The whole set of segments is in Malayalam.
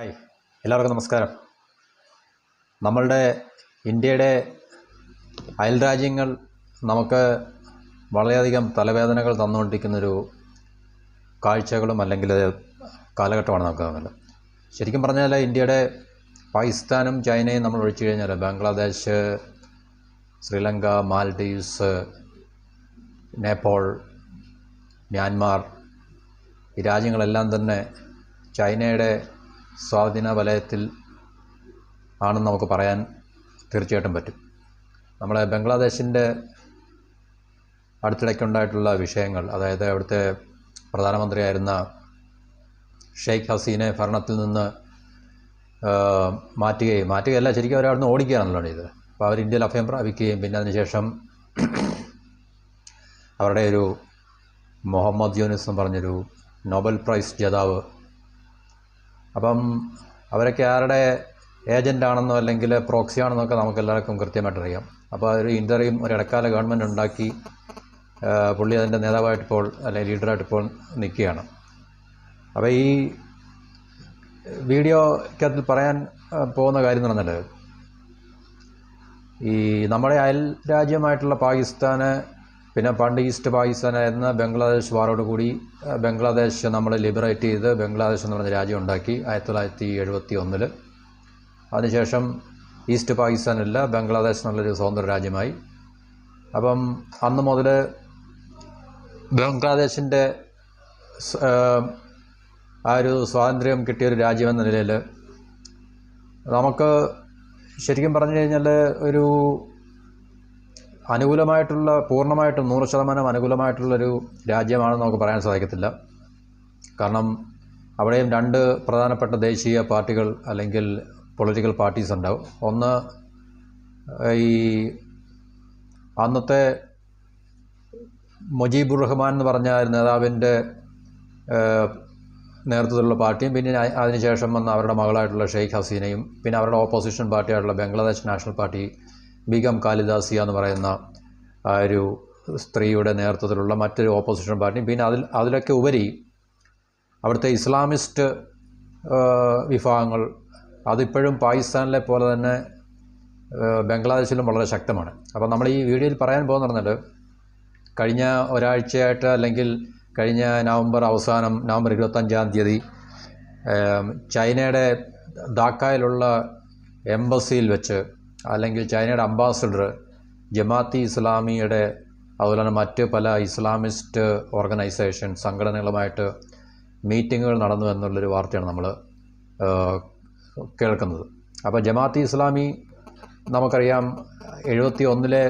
ഹായ്, എല്ലാവർക്കും നമസ്കാരം. നമ്മളുടെ ഇന്ത്യയുടെ അയൽരാജ്യങ്ങൾ നമുക്ക് വളരെയധികം തലവേദനകൾ തന്നുകൊണ്ടിരിക്കുന്നൊരു കാഴ്ചകളും അല്ലെങ്കിൽ കാലഘട്ടമാണ് നമുക്ക് കാണുന്നത്. ശരിക്കും പറഞ്ഞാൽ ഇന്ത്യയുടെ പാകിസ്ഥാനും ചൈനയും നമ്മൾ ഒഴിച്ചു കഴിഞ്ഞാൽ ബംഗ്ലാദേശ്, ശ്രീലങ്ക, മാൽഡീവ്സ്, നേപ്പാൾ, മ്യാൻമാർ, ഈ രാജ്യങ്ങളെല്ലാം തന്നെ ചൈനയുടെ സ്വാധീന വലയത്തിൽ ആണെന്ന് നമുക്ക് പറയാൻ തീർച്ചയായിട്ടും പറ്റും. നമ്മളെ ബംഗ്ലാദേശിൻ്റെ അടുത്തിടയ്ക്കുണ്ടായിട്ടുള്ള വിഷയങ്ങൾ, അതായത് അവിടുത്തെ പ്രധാനമന്ത്രിയായിരുന്ന ഷെയ്ഖ് ഹസീനെ ഭരണത്തിൽ നിന്ന് മാറ്റുകയല്ല, ശരിക്കും അവരവിടുന്ന് ഓടിക്കുകയാണല്ലോ ഇത്. അപ്പോൾ അവർ ഇന്ത്യയിൽ അഭയം പ്രാപിക്കുകയും പിന്നെ അതിനുശേഷം അവരുടെ ഒരു മുഹമ്മദ് യൂനിസ് എന്ന് പറഞ്ഞൊരു നോബൽ പ്രൈസ് ജേതാവ്, അപ്പം അവരൊക്കെ ആരുടെ ഏജൻ്റാണെന്നോ അല്ലെങ്കിൽ പ്രോക്സി ആണെന്നൊക്കെ നമുക്ക് എല്ലാവർക്കും കൃത്യമായിട്ടറിയാം. അപ്പോൾ ഒരു ഇൻ്റർവ്യൂം ഒരു ഇടക്കാല ഗവൺമെൻറ് ഉണ്ടാക്കി പുള്ളി അതിൻ്റെ നേതാവായിട്ടിപ്പോൾ അല്ലെങ്കിൽ ലീഡറായിട്ടിപ്പോൾ നിൽക്കുകയാണ്. അപ്പോൾ ഈ വീഡിയോക്കകത്തിൽ പറയാൻ പോകുന്ന കാര്യം എന്ന് പറഞ്ഞാൽ, ഈ നമ്മുടെ അയൽ രാജ്യമായിട്ടുള്ള പാകിസ്ഥാന്, പിന്നെ പണ്ട് ഈസ്റ്റ് പാകിസ്ഥാനായിരുന്ന ബംഗ്ലാദേശ് വാറോടുകൂടി ബംഗ്ലാദേശ് നമ്മൾ ലിബറേറ്റ് ചെയ്ത് ബംഗ്ലാദേശ് എന്ന് പറഞ്ഞ രാജ്യം ഉണ്ടാക്കി 1971. അതിനുശേഷം ഈസ്റ്റ് പാകിസ്ഥാനില്ല, ബംഗ്ലാദേശ് എന്നുള്ളൊരു സ്വതന്ത്ര രാജ്യമായി. അപ്പം അന്ന് മുതൽ ബംഗ്ലാദേശിൻ്റെ ആ ഒരു സ്വാതന്ത്ര്യം കിട്ടിയൊരു രാജ്യമെന്ന നിലയിൽ നമുക്ക് ശരിക്കും പറഞ്ഞു കഴിഞ്ഞാൽ ഒരു അനുകൂലമായിട്ടുള്ള, പൂർണ്ണമായിട്ടും 100% അനുകൂലമായിട്ടുള്ളൊരു രാജ്യമാണെന്ന് നമുക്ക് പറയാൻ സാധിക്കത്തില്ല. കാരണം അവിടെയും രണ്ട് പ്രധാനപ്പെട്ട ദേശീയ പാർട്ടികൾ അല്ലെങ്കിൽ പൊളിറ്റിക്കൽ പാർട്ടീസ് ഉണ്ടാവും. ഒന്ന് ഈ അന്നത്തെ മുജീബുർ റഹ്മാൻ എന്ന് പറഞ്ഞ നേതാവിൻ്റെ നേതൃത്വത്തിലുള്ള പാർട്ടിയും, പിന്നെ അതിനുശേഷം വന്ന അവരുടെ മകളായിട്ടുള്ള ഷെയ്ഖ് ഹസീനയും, പിന്നെ അവരുടെ opposition പാർട്ടിയായിട്ടുള്ള Bangladesh national party, Begum Khaleda Zia എന്ന് പറയുന്ന ആ ഒരു സ്ത്രീയുടെ നേതൃത്വത്തിലുള്ള മറ്റൊരു ഓപ്പോസിഷൻ പാർട്ടിയും, പിന്നെ അതിലൊക്കെ ഉപരി അവിടുത്തെ ഇസ്ലാമിസ്റ്റ് വിഭാഗങ്ങൾ, അതിപ്പോഴും പാകിസ്ഥാനിലെ പോലെ തന്നെ ബംഗ്ലാദേശിലും വളരെ ശക്തമാണ്. അപ്പോൾ നമ്മൾ ഈ വീഡിയോയിൽ പറയാൻ പോകുന്നത്, കഴിഞ്ഞ ഒരാഴ്ചയായിട്ട് അല്ലെങ്കിൽ കഴിഞ്ഞ നവംബർ അവസാനം, നവംബർ 25 ചൈനയുടെ ധാക്കയിലുള്ള എംബസിയിൽ വെച്ച്, അല്ലെങ്കിൽ ചൈനയുടെ അംബാസഡർ ജമാഅത്തെ ഇസ്ലാമിയുടെ അതുപോലെ തന്നെ മറ്റ് പല ഇസ്ലാമിസ്റ്റ് ഓർഗനൈസേഷൻ സംഘടനകളുമായിട്ട് മീറ്റിങ്ങുകൾ നടന്നു എന്നുള്ളൊരു വാർത്തയാണ് നമ്മൾ കേൾക്കുന്നത്. അപ്പോൾ ജമാഅത്തെ ഇസ്ലാമി നമുക്കറിയാം 71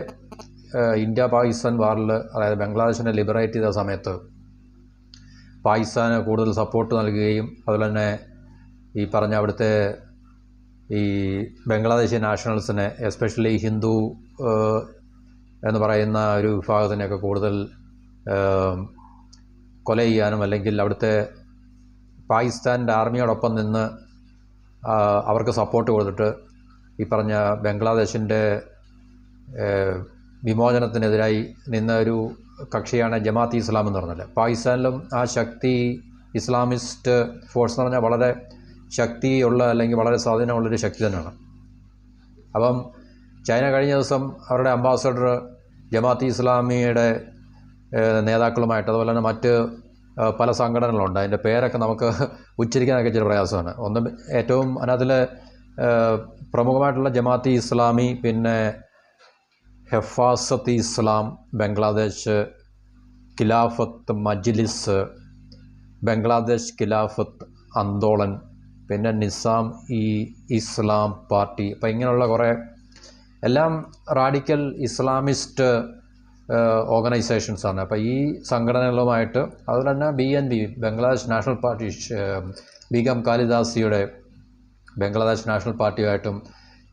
ഇന്ത്യ പാകിസ്ഥാൻ വാറിൽ, അതായത് ബംഗ്ലാദേശിനെ ലിബറേറ്റ് ചെയ്ത സമയത്ത് പാകിസ്ഥാന് കൂടുതൽ സപ്പോർട്ട് നൽകുകയും അതുപോലെ തന്നെ ഈ പറഞ്ഞ അവിടുത്തെ ഈ ബംഗ്ലാദേശി നാഷണൽസിനെ, എസ്പെഷ്യലി ഹിന്ദു എന്ന് പറയുന്ന ഒരു വിഭാഗത്തിനെയൊക്കെ കൂടുതൽ കൊല ചെയ്യാനും അല്ലെങ്കിൽ അവിടുത്തെ പാകിസ്ഥാൻ്റെ ആർമിയോടൊപ്പം നിന്ന് അവർക്ക് സപ്പോർട്ട് കൊടുത്തിട്ട് ഈ പറഞ്ഞ ബംഗ്ലാദേശിൻ്റെ വിമോചനത്തിനെതിരായി നിന്ന ഒരു കക്ഷിയാണ് ജമാഅത്തെ ഇസ്ലാം എന്ന് പറഞ്ഞത്. പാകിസ്ഥാനിലും ആ ശക്തി, ഇസ്ലാമിസ്റ്റ് ഫോഴ്സ് എന്ന് പറഞ്ഞാൽ വളരെ ശക്തിയുള്ള അല്ലെങ്കിൽ വളരെ സ്വാധീനമുള്ളൊരു ശക്തി തന്നെയാണ്. അപ്പം ചൈന കഴിഞ്ഞ ദിവസം അവരുടെ അംബാസഡർ ജമാഅത്തെ ഇസ്ലാമിയുടെ നേതാക്കളുമായിട്ട്, അതുപോലെ തന്നെ മറ്റ് പല സംഘടനകളുണ്ട്, അതിൻ്റെ പേരൊക്കെ നമുക്ക് ഉച്ചരിക്കാനൊക്കെ ചില പ്രയാസമാണ്. ഒന്ന് ഏറ്റവും അതിനകത്തിൽ പ്രമുഖമായിട്ടുള്ള ജമാഅത്തെ ഇസ്ലാമി, പിന്നെ ഹെഫാസത്ത് ഇസ്ലാം ബംഗ്ലാദേശ്, ഖിലാഫത്ത് മജ്ലിസ്, ബംഗ്ലാദേശ് ഖിലാഫത്ത് ആന്തോളൻ, പിന്നെ നിസാം ഇസ്ലാം പാർട്ടി. അപ്പോൾ ഇങ്ങനെയുള്ള കുറേ എല്ലാം റാഡിക്കൽ ഇസ്ലാമിസ്റ്റ് ഓർഗനൈസേഷൻസാണ്. അപ്പോൾ ഈ സംഘടനകളുമായിട്ട്, അതുപോലെ തന്നെ BNP Bangladesh national party, Begum ഖാലിദാസിയുടെ ബംഗ്ലാദേശ് നാഷണൽ പാർട്ടിയുമായിട്ടും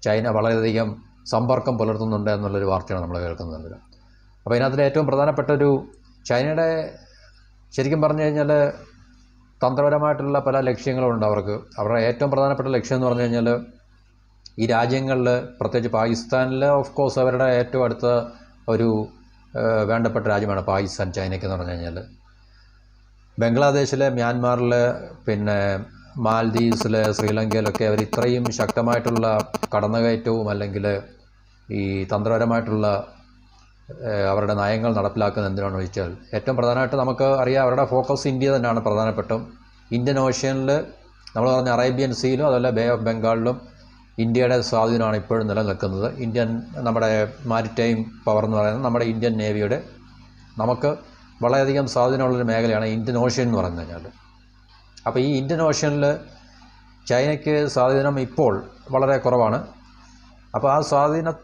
ചൈന വളരെയധികം സമ്പർക്കം പുലർത്തുന്നുണ്ട് എന്നുള്ളൊരു വാർത്തയാണ് നമ്മൾ കേൾക്കുന്നത്. അപ്പോൾ ഇതിനകത്തിൽ ഏറ്റവും പ്രധാനപ്പെട്ടൊരു ചൈനയുടെ, ശരിക്കും പറഞ്ഞു കഴിഞ്ഞാൽ തന്ത്രപരമായിട്ടുള്ള പല ലക്ഷ്യങ്ങളുണ്ട് അവർക്ക്. അവരുടെ ഏറ്റവും പ്രധാനപ്പെട്ട ലക്ഷ്യം എന്ന് പറഞ്ഞു കഴിഞ്ഞാൽ, ഈ രാജ്യങ്ങളിൽ, പ്രത്യേകിച്ച് പാകിസ്ഥാനിൽ ഓഫ് കോഴ്സ് അവരുടെ ഏറ്റവും അടുത്ത ഒരു വേണ്ടപ്പെട്ട രാജ്യമാണ് പാകിസ്ഥാൻ ചൈനയ്ക്ക് എന്ന് പറഞ്ഞു കഴിഞ്ഞാൽ. ബംഗ്ലാദേശിലെ, മ്യാൻമാറിൽ, പിന്നെ മാൽദീവ്സിൽ, ശ്രീലങ്കയിലൊക്കെ അവർ ഇത്രയും ശക്തമായിട്ടുള്ള കടന്നുകയറ്റവും അല്ലെങ്കിൽ ഈ തന്ത്രപരമായിട്ടുള്ള അവരുടെ നയങ്ങൾ നടപ്പിലാക്കുന്നത് എന്തിനാണെന്ന് ചോദിച്ചാൽ, ഏറ്റവും പ്രധാനമായിട്ട് നമുക്ക് അറിയാം അവരുടെ ഫോക്കസ് ഇന്ത്യ തന്നെയാണ്. പ്രധാനപ്പെട്ടും ഇന്ത്യൻ ഓഷ്യനിൽ നമ്മൾ പറഞ്ഞ അറേബ്യൻ സീയിലും അതുപോലെ ബേ ഓഫ് ബംഗാളിലും ഇന്ത്യയുടെ സ്വാധീനമാണ് ഇപ്പോഴും നിലനിൽക്കുന്നത്. നമ്മുടെ മാരിടൈം പവർ എന്ന് പറയുന്നത് നമ്മുടെ ഇന്ത്യൻ നേവിയുടെ നമുക്ക് വളരെയധികം സ്വാധീനമുള്ളൊരു മേഖലയാണ് ഇന്ത്യൻ ഓഷ്യൻ എന്ന് പറഞ്ഞു കഴിഞ്ഞാൽ. അപ്പോൾ ഈ ഇന്ത്യൻ ഓഷ്യനിൽ ചൈനയ്ക്ക് സ്വാധീനം ഇപ്പോൾ വളരെ കുറവാണ്. അപ്പോൾ ആ സ്വാധീനം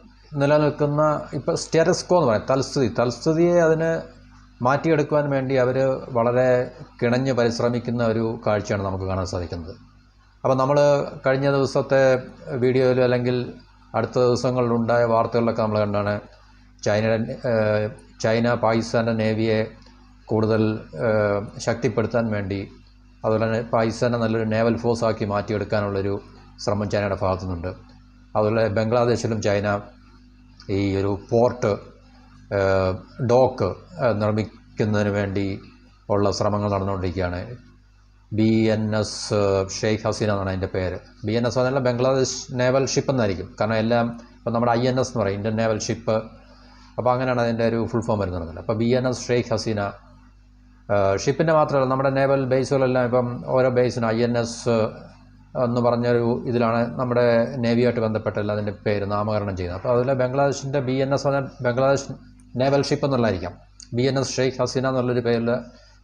നിലനിൽക്കുന്ന ഇപ്പോൾ സ്റ്റെറ്റസ് എന്ന് പറയും, തൽസ്ഥിതിയെ അതിന് മാറ്റിയെടുക്കുവാൻ വേണ്ടി അവർ വളരെ കിണഞ്ഞ് പരിശ്രമിക്കുന്ന ഒരു കാഴ്ചയാണ് നമുക്ക് കാണാൻ സാധിക്കുന്നത്. അപ്പോൾ നമ്മൾ കഴിഞ്ഞ ദിവസത്തെ വീഡിയോയിൽ അല്ലെങ്കിൽ അടുത്ത ദിവസങ്ങളിലുണ്ടായ വാർത്തകളിലൊക്കെ നമ്മൾ കണ്ടാണ് ചൈന പാകിസ്ഥാൻ്റെ നേവിയെ കൂടുതൽ ശക്തിപ്പെടുത്താൻ വേണ്ടി, അതുപോലെ തന്നെ പാകിസ്ഥാനെ നല്ലൊരു നേവൽ ഫോഴ്സാക്കി മാറ്റിയെടുക്കാനുള്ളൊരു ശ്രമം ചൈനയുടെ ഭാഗത്തു നിന്നുണ്ട്. അതുപോലെ ബംഗ്ലാദേശിലും ചൈന ഈ ഒരു പോർട്ട് ഡോക്ക് നിർമ്മിക്കുന്നതിന് വേണ്ടി ഉള്ള ശ്രമങ്ങൾ നടന്നുകൊണ്ടിരിക്കുകയാണ്. BNS ഷെയ്ഖ് ഹസീന എന്നാണ് അതിൻ്റെ പേര്. BNS എന്നല്ല, ബംഗ്ലാദേശ് നേവൽ ഷിപ്പ് എന്നായിരിക്കും. കാരണം എല്ലാം ഇപ്പം നമ്മുടെ INS എന്ന് പറയും, ഇന്ത്യൻ നേവൽ ഷിപ്പ്. അപ്പോൾ അങ്ങനെയാണ് അതിൻ്റെ ഒരു ഫുൾ ഫോം വരുന്നത്. അപ്പോൾ BNS ഷെയ്ഖ് ഹസീന ഷിപ്പിൻ്റെ മാത്രമല്ല, നമ്മുടെ നേവൽ ബേസുകളെല്ലാം ഇപ്പം ഓരോ ബേസിനും INS എന്ന് പറഞ്ഞൊരു ഇതിലാണ് നമ്മുടെ നേവിയായിട്ട് ബന്ധപ്പെട്ടല്ല അതിൻ്റെ പേര് നാമകരണം ചെയ്യുന്നത്. അപ്പോൾ അതിൽ ബംഗ്ലാദേശിൻ്റെ BNS പറഞ്ഞാൽ ബംഗ്ലാദേശ് നേവൽ ഷിപ്പ് എന്നുള്ളതായിരിക്കാം. BNS ഷെയ്ഖ് ഹസീന എന്നുള്ളൊരു പേരിൽ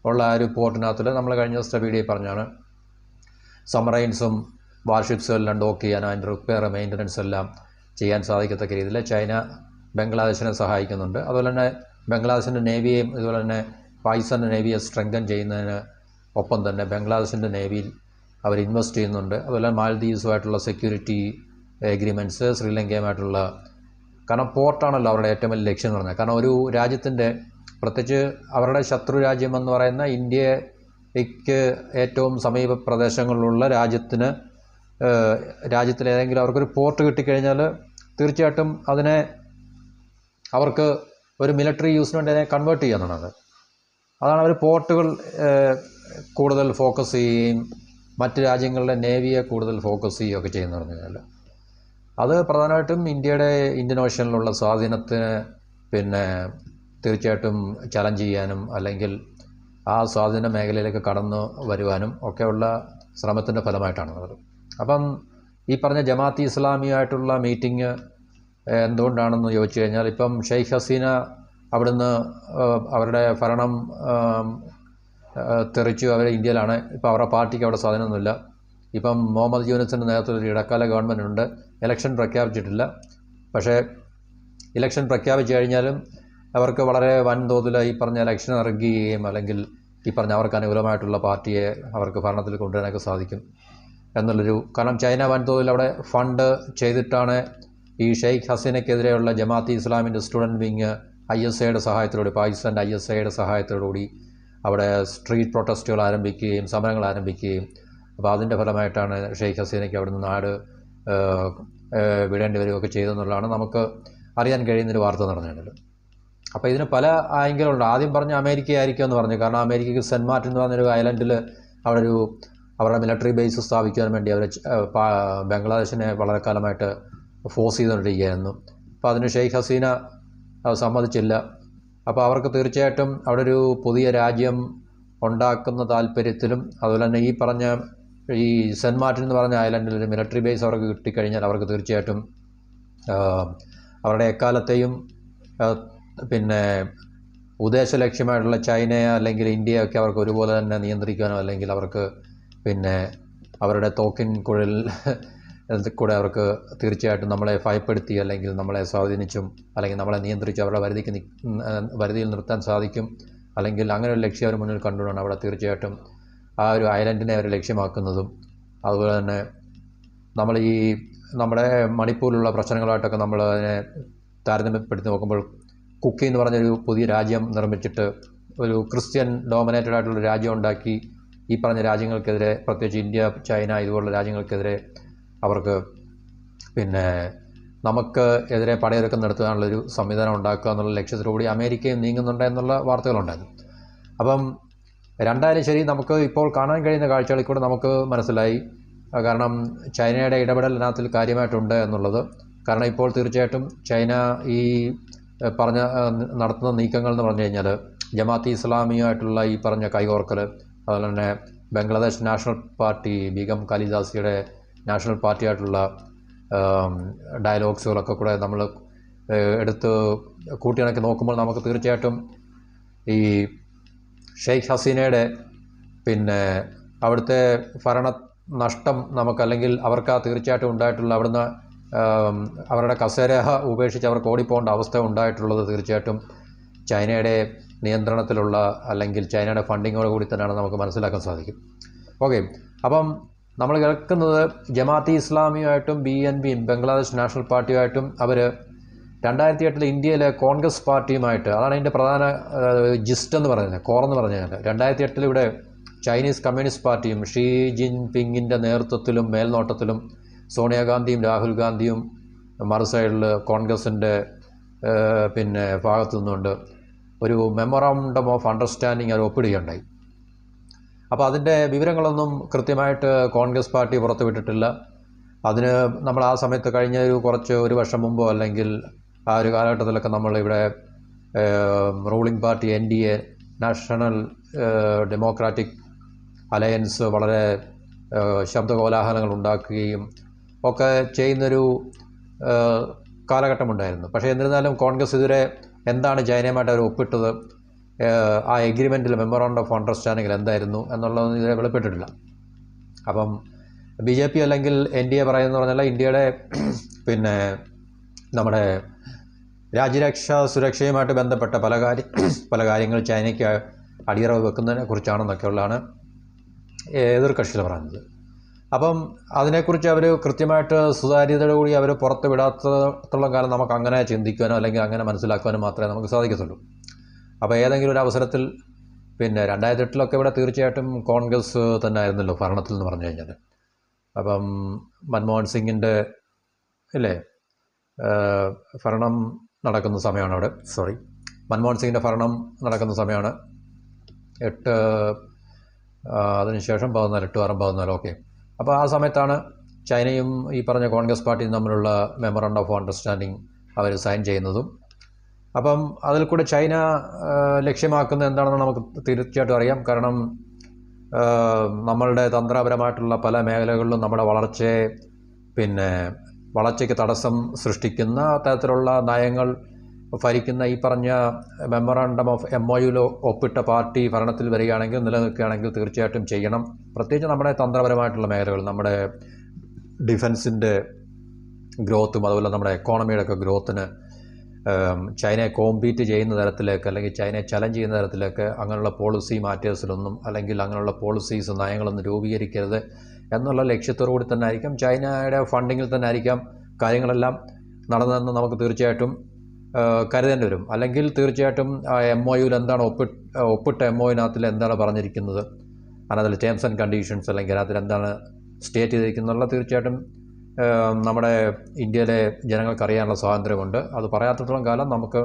ഉള്ള ആ ഒരു പോർട്ടിനകത്തിൽ നമ്മൾ കഴിഞ്ഞ ദിവസത്തെ വീഡിയോ പറഞ്ഞാണ് സബ്മറൈൻസും വാർഷിപ്സും എല്ലാം ഡോക്ക് ചെയ്യാൻ, അതിൻ്റെ റിപ്പയർ മെയിൻ്റനൻസ് എല്ലാം ചെയ്യാൻ സാധിക്കത്തക്ക രീതിയിൽ ചൈന ബംഗ്ലാദേശിനെ സഹായിക്കുന്നുണ്ട്. അതുപോലെ തന്നെ ബംഗ്ലാദേശിൻ്റെ നേവിയെയും ഇതുപോലെ തന്നെ പാകിസ്ഥാൻ്റെ നേവിയെ സ്ട്രെങ്തൻ ചെയ്യുന്നതിന് ഒപ്പം തന്നെ ബംഗ്ലാദേശിൻ്റെ നേവിയിൽ അവർ ഇൻവെസ്റ്റ് ചെയ്യുന്നുണ്ട്. അതുപോലെ മാൽദീവ്സുമായിട്ടുള്ള സെക്യൂരിറ്റി എഗ്രിമെൻറ്റ്സ്, ശ്രീലങ്കയുമായിട്ടുള്ള, കാരണം പോർട്ടാണല്ലോ അവരുടെ ഏറ്റവും വലിയ ലക്ഷ്യം എന്ന് പറഞ്ഞാൽ. കാരണം ഒരു രാജ്യത്തിൻ്റെ, പ്രത്യേകിച്ച് അവരുടെ ശത്രു രാജ്യം എന്ന് പറയുന്ന ഇന്ത്യയ്ക്ക് ഏറ്റവും സമീപ പ്രദേശങ്ങളിലുള്ള രാജ്യത്തിലേതെങ്കിലും അവർക്കൊരു പോർട്ട് കിട്ടിക്കഴിഞ്ഞാൽ തീർച്ചയായിട്ടും അതിനെ അവർക്ക് ഒരു മിലിറ്ററി യൂസിന് വേണ്ടി അതിനെ കൺവേർട്ട് ചെയ്യാന്നുള്ളത്. അതാണ് അവർ പോർട്ടുകൾ കൂടുതൽ ഫോക്കസ് ചെയ്യുകയും മറ്റ് രാജ്യങ്ങളുടെ നേവിയെ കൂടുതൽ ഫോക്കസ് ചെയ്യുകയൊക്കെ ചെയ്യുന്നു പറഞ്ഞു കഴിഞ്ഞാൽ, അത് പ്രധാനമായിട്ടും ഇന്ത്യൻ ഓഷ്യനിലുള്ള സ്വാധീനത്തിന് തീർച്ചയായിട്ടും ചലഞ്ച് ചെയ്യാനും അല്ലെങ്കിൽ ആ സ്വാധീന മേഖലയിലേക്ക് കടന്നു വരുവാനും ഒക്കെയുള്ള ശ്രമത്തിൻ്റെ ഫലമായിട്ടാണ് അത്. അപ്പം ഈ പറഞ്ഞ ജമാഅത്ത് ഇസ്ലാമിയായിട്ടുള്ള മീറ്റിംഗ് എന്തുകൊണ്ടാണെന്ന് ചോദിച്ചു കഴിഞ്ഞാൽ, ഇപ്പം ഷെയ്ഖ് ഹസീന അവിടുന്ന് അവരുടെ ഭരണം തെറിച്ചു, അവർ ഇന്ത്യയിലാണ്. ഇപ്പോൾ അവരുടെ പാർട്ടിക്ക് അവിടെ സ്വാധീനമൊന്നുമില്ല. ഇപ്പം മുഹമ്മദ് യൂനസിൻ്റെ നേതൃത്വത്തിൽ ഇടക്കാല ഗവൺമെൻറ് ഉണ്ട്. ഇലക്ഷൻ പ്രഖ്യാപിച്ചിട്ടില്ല. പക്ഷേ ഇലക്ഷൻ പ്രഖ്യാപിച്ചു കഴിഞ്ഞാലും അവർക്ക് വളരെ വൻതോതിൽ ഈ പറഞ്ഞ ഇലക്ഷൻ ഇറങ്ങുകയും അല്ലെങ്കിൽ ഈ പറഞ്ഞ അവർക്ക് അനുകൂലമായിട്ടുള്ള പാർട്ടിയെ അവർക്ക് ഭരണത്തിൽ കൊണ്ടുവരാനൊക്കെ സാധിക്കും എന്നുള്ളൊരു, കാരണം ചൈന വൻതോതിൽ അവിടെ ഫണ്ട് ചെയ്തിട്ടാണ് ഈ ഷെയ്ഖ് ഹസീനയ്ക്കെതിരെയുള്ള ജമാഅത്ത് ഇസ്ലാമിൻ്റെ സ്റ്റുഡൻറ്റ് വിങ് ISIയുടെ സഹായത്തോടുകൂടി, പാകിസ്ഥാൻ്റെ ISIയുടെ സഹായത്തോടുകൂടി അവിടെ സ്ട്രീറ്റ് പ്രൊട്ടസ്റ്റുകൾ ആരംഭിക്കുകയും സമരങ്ങൾ ആരംഭിക്കുകയും, അപ്പോൾ അതിൻ്റെ ഫലമായിട്ടാണ് ഷെയ്ഖ് ഹസീനയ്ക്ക് അവിടുന്ന് നാട് വിടേണ്ടി വരികയൊക്കെ ചെയ്തെന്നുള്ളതാണ് നമുക്ക് അറിയാൻ കഴിയുന്നൊരു വാർത്ത എന്ന് പറഞ്ഞിട്ടുള്ളത്. അപ്പോൾ ഇതിന് പല ആംഗിളുണ്ട്. ആദ്യം പറഞ്ഞ അമേരിക്ക ആയിരിക്കും എന്ന് പറഞ്ഞു. കാരണം അമേരിക്കയ്ക്ക് സെൻറ്റ് മാർട്ടിൻ എന്ന് പറഞ്ഞൊരു ഐലൻഡിൽ അവിടെ അവരുടെ മിലിറ്ററി ബേസ് സ്ഥാപിക്കാൻ വേണ്ടി അവർ ബംഗ്ലാദേശിനെ വളരെ കാലമായിട്ട് ഫോഴ്സ് ചെയ്തുകൊണ്ടിരിക്കുകയായിരുന്നു. അപ്പോൾ അതിന് ഷെയ്ഖ് ഹസീന സമ്മതിച്ചില്ല. അപ്പോൾ അവർക്ക് തീർച്ചയായിട്ടും അവിടെ ഒരു പുതിയ രാജ്യം ഉണ്ടാക്കുന്ന താല്പര്യത്തിലും, അതുപോലെ തന്നെ ഈ പറഞ്ഞ ഈ സെൻറ്റ് മാർട്ടിൻ എന്ന് പറഞ്ഞ ഐലൻഡിൽ ഒരു മിലിറ്ററി ബേസ് അവർക്ക് കിട്ടിക്കഴിഞ്ഞാൽ അവർക്ക് തീർച്ചയായിട്ടും അവരുടെ എക്കാലത്തെയും ഉദ്ദേശ ലക്ഷ്യമായിട്ടുള്ള ചൈനയെ അല്ലെങ്കിൽ ഇന്ത്യയൊക്കെ അവർക്ക് ഒരുപോലെ തന്നെ നിയന്ത്രിക്കാനോ അല്ലെങ്കിൽ അവർക്ക് അവരുടെ തോക്കിൻ കുഴൽ കൂടെ അവർക്ക് തീർച്ചയായിട്ടും നമ്മളെ ഭയപ്പെടുത്തി അല്ലെങ്കിൽ നമ്മളെ സ്വാധീനിച്ചും അല്ലെങ്കിൽ നമ്മളെ നിയന്ത്രിച്ച് അവരുടെ പരിധിയിൽ നിർത്താൻ സാധിക്കും. അല്ലെങ്കിൽ അങ്ങനെ ഒരു ലക്ഷ്യം അവർ മുന്നിൽ കണ്ടുകൊണ്ടാണ് അവിടെ തീർച്ചയായിട്ടും ആ ഒരു ഐലൻഡിനെ അവർ ലക്ഷ്യമാക്കുന്നതും. അതുപോലെ തന്നെ നമ്മൾ നമ്മുടെ മണിപ്പൂരിലുള്ള പ്രശ്നങ്ങളായിട്ടൊക്കെ നമ്മൾ അതിനെ താരതമ്യപ്പെടുത്തി നോക്കുമ്പോൾ കുക്കി എന്ന് പറഞ്ഞൊരു പുതിയ രാജ്യം നിർമ്മിച്ചിട്ട് ഒരു ക്രിസ്ത്യൻ ഡോമിനേറ്റഡ് ആയിട്ടുള്ള രാജ്യം ഉണ്ടാക്കി ഈ പറഞ്ഞ രാജ്യങ്ങൾക്കെതിരെ, പ്രത്യേകിച്ച് ഇന്ത്യ, ചൈന ഇതുപോലുള്ള രാജ്യങ്ങൾക്കെതിരെ അവർക്ക് നമുക്ക് എതിരെ പടയൊരുക്കം നടത്താനുള്ളൊരു സംവിധാനം ഉണ്ടാക്കുക എന്നുള്ള ലക്ഷ്യത്തിലൂടെ അമേരിക്കയും നീങ്ങുന്നുണ്ട് എന്നുള്ള വാർത്തകളുണ്ടായിരുന്നു. അപ്പം രണ്ടായാലും ശരി, നമുക്ക് ഇപ്പോൾ കാണാൻ കഴിയുന്ന കാഴ്ചകളിൽ കൂടെ നമുക്ക് മനസ്സിലായി. കാരണം ചൈനയുടെ ഇടപെടൽ ഇതിനകത്തിൽ കാര്യമായിട്ടുണ്ട് എന്നുള്ളത്. കാരണം ഇപ്പോൾ തീർച്ചയായിട്ടും ചൈന ഈ പറഞ്ഞ നടത്തുന്ന നീക്കങ്ങൾ എന്ന് പറഞ്ഞു കഴിഞ്ഞാൽ ജമാഅത്തെ ഇസ്ലാമിയുമായിട്ടുള്ള ഈ പറഞ്ഞ കൈകോർക്കൽ, അതുപോലെ തന്നെ ബംഗ്ലാദേശ് നാഷണൽ പാർട്ടി ബീഗം ഖലീദാസിയുടെ നാഷണൽ പാർട്ടിയായിട്ടുള്ള ഡയലോഗ്സുകളൊക്കെ കൂടെ നമ്മൾ എടുത്ത് കൂട്ടിയിണക്കി നോക്കുമ്പോൾ നമുക്ക് തീർച്ചയായിട്ടും ഈ ഷെയ്ഖ് ഹസീനയുടെ പിന്നെ അവിടുത്തെ ഭരണ നഷ്ടം നമുക്ക്, അല്ലെങ്കിൽ അവർക്ക് തീർച്ചയായിട്ടും ഉണ്ടായിട്ടുള്ള അവിടുന്ന് അവരുടെ കസേര ഉപേക്ഷിച്ച് അവർക്ക് ഓടിപ്പോകേണ്ട അവസ്ഥ ഉണ്ടായിട്ടുള്ളത് തീർച്ചയായിട്ടും ചൈനയുടെ നിയന്ത്രണത്തിലുള്ള അല്ലെങ്കിൽ ചൈനയുടെ ഫണ്ടിങ്ങോട് കൂടി തന്നെയാണ് നമുക്ക് മനസ്സിലാക്കാൻ സാധിക്കും. ഓക്കെ, അപ്പം നമ്മൾ കേൾക്കുന്നത് ജമാഅത്തെ ഇസ്ലാമിയുമായിട്ടും BNPയും ബംഗ്ലാദേശ് നാഷണൽ പാർട്ടിയുമായിട്ടും അവർ 2008 ഇന്ത്യയിലെ കോൺഗ്രസ് പാർട്ടിയുമായിട്ട്, അതാണ് അതിൻ്റെ പ്രധാന ജിസ്റ്റ് എന്ന് പറയുന്നത്, കോറെന്ന് പറഞ്ഞു കഴിഞ്ഞാൽ 2008 ഇവിടെ ചൈനീസ് കമ്മ്യൂണിസ്റ്റ് പാർട്ടിയും ഷീ ജിൻപിങ്ങിൻ്റെ നേതൃത്വത്തിലും മേൽനോട്ടത്തിലും സോണിയാഗാന്ധിയും രാഹുൽ ഗാന്ധിയും മറു സൈഡിൽ കോൺഗ്രസിൻ്റെ പിന്നെ ഭാഗത്തു നിന്നുകൊണ്ട് ഒരു മെമ്മോറാണ്ടം ഓഫ് അണ്ടർസ്റ്റാൻഡിങ് അവർ ഒപ്പിടുകയുണ്ടായി. അപ്പോൾ അതിൻ്റെ വിവരങ്ങളൊന്നും കൃത്യമായിട്ട് കോൺഗ്രസ് പാർട്ടി പുറത്തുവിട്ടിട്ടില്ല. അതിന് നമ്മൾ ആ സമയത്ത് കഴിഞ്ഞ ഒരു വർഷം മുമ്പോ അല്ലെങ്കിൽ ആ ഒരു കാലഘട്ടത്തിലൊക്കെ നമ്മൾ ഇവിടെ ruling party NDA national democratic alliance വളരെ ശബ്ദകോലാഹലങ്ങൾ ഉണ്ടാക്കുകയും ഒക്കെ ചെയ്യുന്നൊരു കാലഘട്ടമുണ്ടായിരുന്നു. പക്ഷേ എന്നിരുന്നാലും കോൺഗ്രസ് ഇതുവരെ എന്താണ് ചൈനയുമായിട്ട് അവർ ഒപ്പിട്ടത്, ആ എഗ്രിമെൻറ്റിൽ മെമ്മോറാണ്ടം ഓഫ് അണ്ടർസ്റ്റാൻഡിങ്ങിൽ എന്തായിരുന്നു എന്നുള്ളത് ഇതുവരെ വെളിപ്പെട്ടിട്ടില്ല. അപ്പം BJP അല്ലെങ്കിൽ NDA പറയുന്നത് പറഞ്ഞാൽ ഇന്ത്യയുടെ പിന്നെ നമ്മുടെ രാജ്യരക്ഷാ സുരക്ഷയുമായിട്ട് ബന്ധപ്പെട്ട പല കാര്യങ്ങൾ ചൈനയ്ക്ക് അടിയറവ് വെക്കുന്നതിനെ കുറിച്ചാണെന്നൊക്കെയുള്ളതാണ് എതിർകക്ഷികൾ പറയുന്നത്. അപ്പം അതിനെക്കുറിച്ച് അവർ കൃത്യമായിട്ട് സുതാര്യതയോടുകൂടി അവർ പുറത്ത് വിടാത്തത്തോളം കാലം നമുക്ക് അങ്ങനെ ചിന്തിക്കുവാനോ അല്ലെങ്കിൽ അങ്ങനെ മനസ്സിലാക്കുവാനോ മാത്രമേ നമുക്ക് സാധിക്കത്തുള്ളൂ. അപ്പോൾ ഏതെങ്കിലും ഒരു അവസരത്തിൽ പിന്നെ 2008 ഇവിടെ തീർച്ചയായിട്ടും കോൺഗ്രസ് തന്നെ ആയിരുന്നല്ലോ ഭരണത്തിൽ എന്ന് പറഞ്ഞു കഴിഞ്ഞാൽ. അപ്പം മൻമോഹൻ സിംഗിൻ്റെ ഭരണം നടക്കുന്ന സമയമാണ് അവിടെ, മൻമോഹൻ സിംഗിൻ്റെ ഭരണം നടക്കുന്ന സമയമാണ്. അതിനുശേഷം 14 ഓക്കെ. അപ്പോൾ ആ സമയത്താണ് ചൈനയും ഈ പറഞ്ഞ കോൺഗ്രസ് പാർട്ടിയും തമ്മിലുള്ള മെമ്മോറാണ്ടം ഓഫ് അണ്ടർസ്റ്റാൻഡിങ് അവർ സൈൻ ചെയ്യുന്നതും. അപ്പം അതിൽ കൂടെ ചൈന ലക്ഷ്യമാക്കുന്നത് എന്താണെന്ന് നമുക്ക് തീർച്ചയായിട്ടും അറിയാം. കാരണം നമ്മളുടെ തന്ത്രപരമായിട്ടുള്ള പല മേഖലകളിലും നമ്മുടെ വളർച്ചയ്ക്ക് തടസ്സം സൃഷ്ടിക്കുന്ന തരത്തിലുള്ള നയങ്ങൾ ഭരിക്കുന്ന ഈ പറഞ്ഞ മെമ്മോറാണ്ടം ഓഫ് MOUയിൽ ഒപ്പിട്ട പാർട്ടി ഭരണത്തിൽ വരികയാണെങ്കിൽ, നിലനിൽക്കുകയാണെങ്കിൽ തീർച്ചയായിട്ടും ചെയ്യണം. പ്രത്യേകിച്ച് നമ്മുടെ തന്ത്രപരമായിട്ടുള്ള മേഖലകൾ, നമ്മുടെ ഡിഫൻസിൻ്റെ ഗ്രോത്തും അതുപോലെ നമ്മുടെ എക്കോണമിയുടെ ഒക്കെ ഗ്രോത്തിന് ചൈനയെ കോമ്പീറ്റ് ചെയ്യുന്ന തരത്തിലേക്ക് അല്ലെങ്കിൽ ചൈനയെ ചലഞ്ച് ചെയ്യുന്ന തരത്തിലേക്ക് അങ്ങനെയുള്ള പോളിസി മാറ്റേഴ്സിലൊന്നും അല്ലെങ്കിൽ അങ്ങനെയുള്ള പോളിസീസ് നയങ്ങളൊന്നും രൂപീകരിക്കരുത് എന്നുള്ള ലക്ഷ്യത്തോടു കൂടി തന്നെ ആയിരിക്കും, ചൈനയുടെ ഫണ്ടിങ്ങിൽ തന്നെ ആയിരിക്കാം കാര്യങ്ങളെല്ലാം നടന്നതെന്ന് നമുക്ക് തീർച്ചയായിട്ടും കരുതേണ്ടി വരും. അല്ലെങ്കിൽ തീർച്ചയായിട്ടും MOUയിൽ എന്താണ് ഒപ്പിട്ട MOUവിനകത്തിൽ എന്താണ് പറഞ്ഞിരിക്കുന്നത്, അതിൽ ടേംസ് ആൻഡ് കണ്ടീഷൻസ് അല്ലെങ്കിൽ അതിൽ എന്താണ് സ്റ്റേറ്റ് ചെയ്തിരിക്കുന്നുള്ള തീർച്ചയായിട്ടും നമ്മുടെ ഇന്ത്യയിലെ ജനങ്ങൾക്ക് അറിയാനുള്ള സ്വാതന്ത്ര്യമുണ്ട്. അത് പറയാത്തിടത്തോളം കാലം നമുക്ക്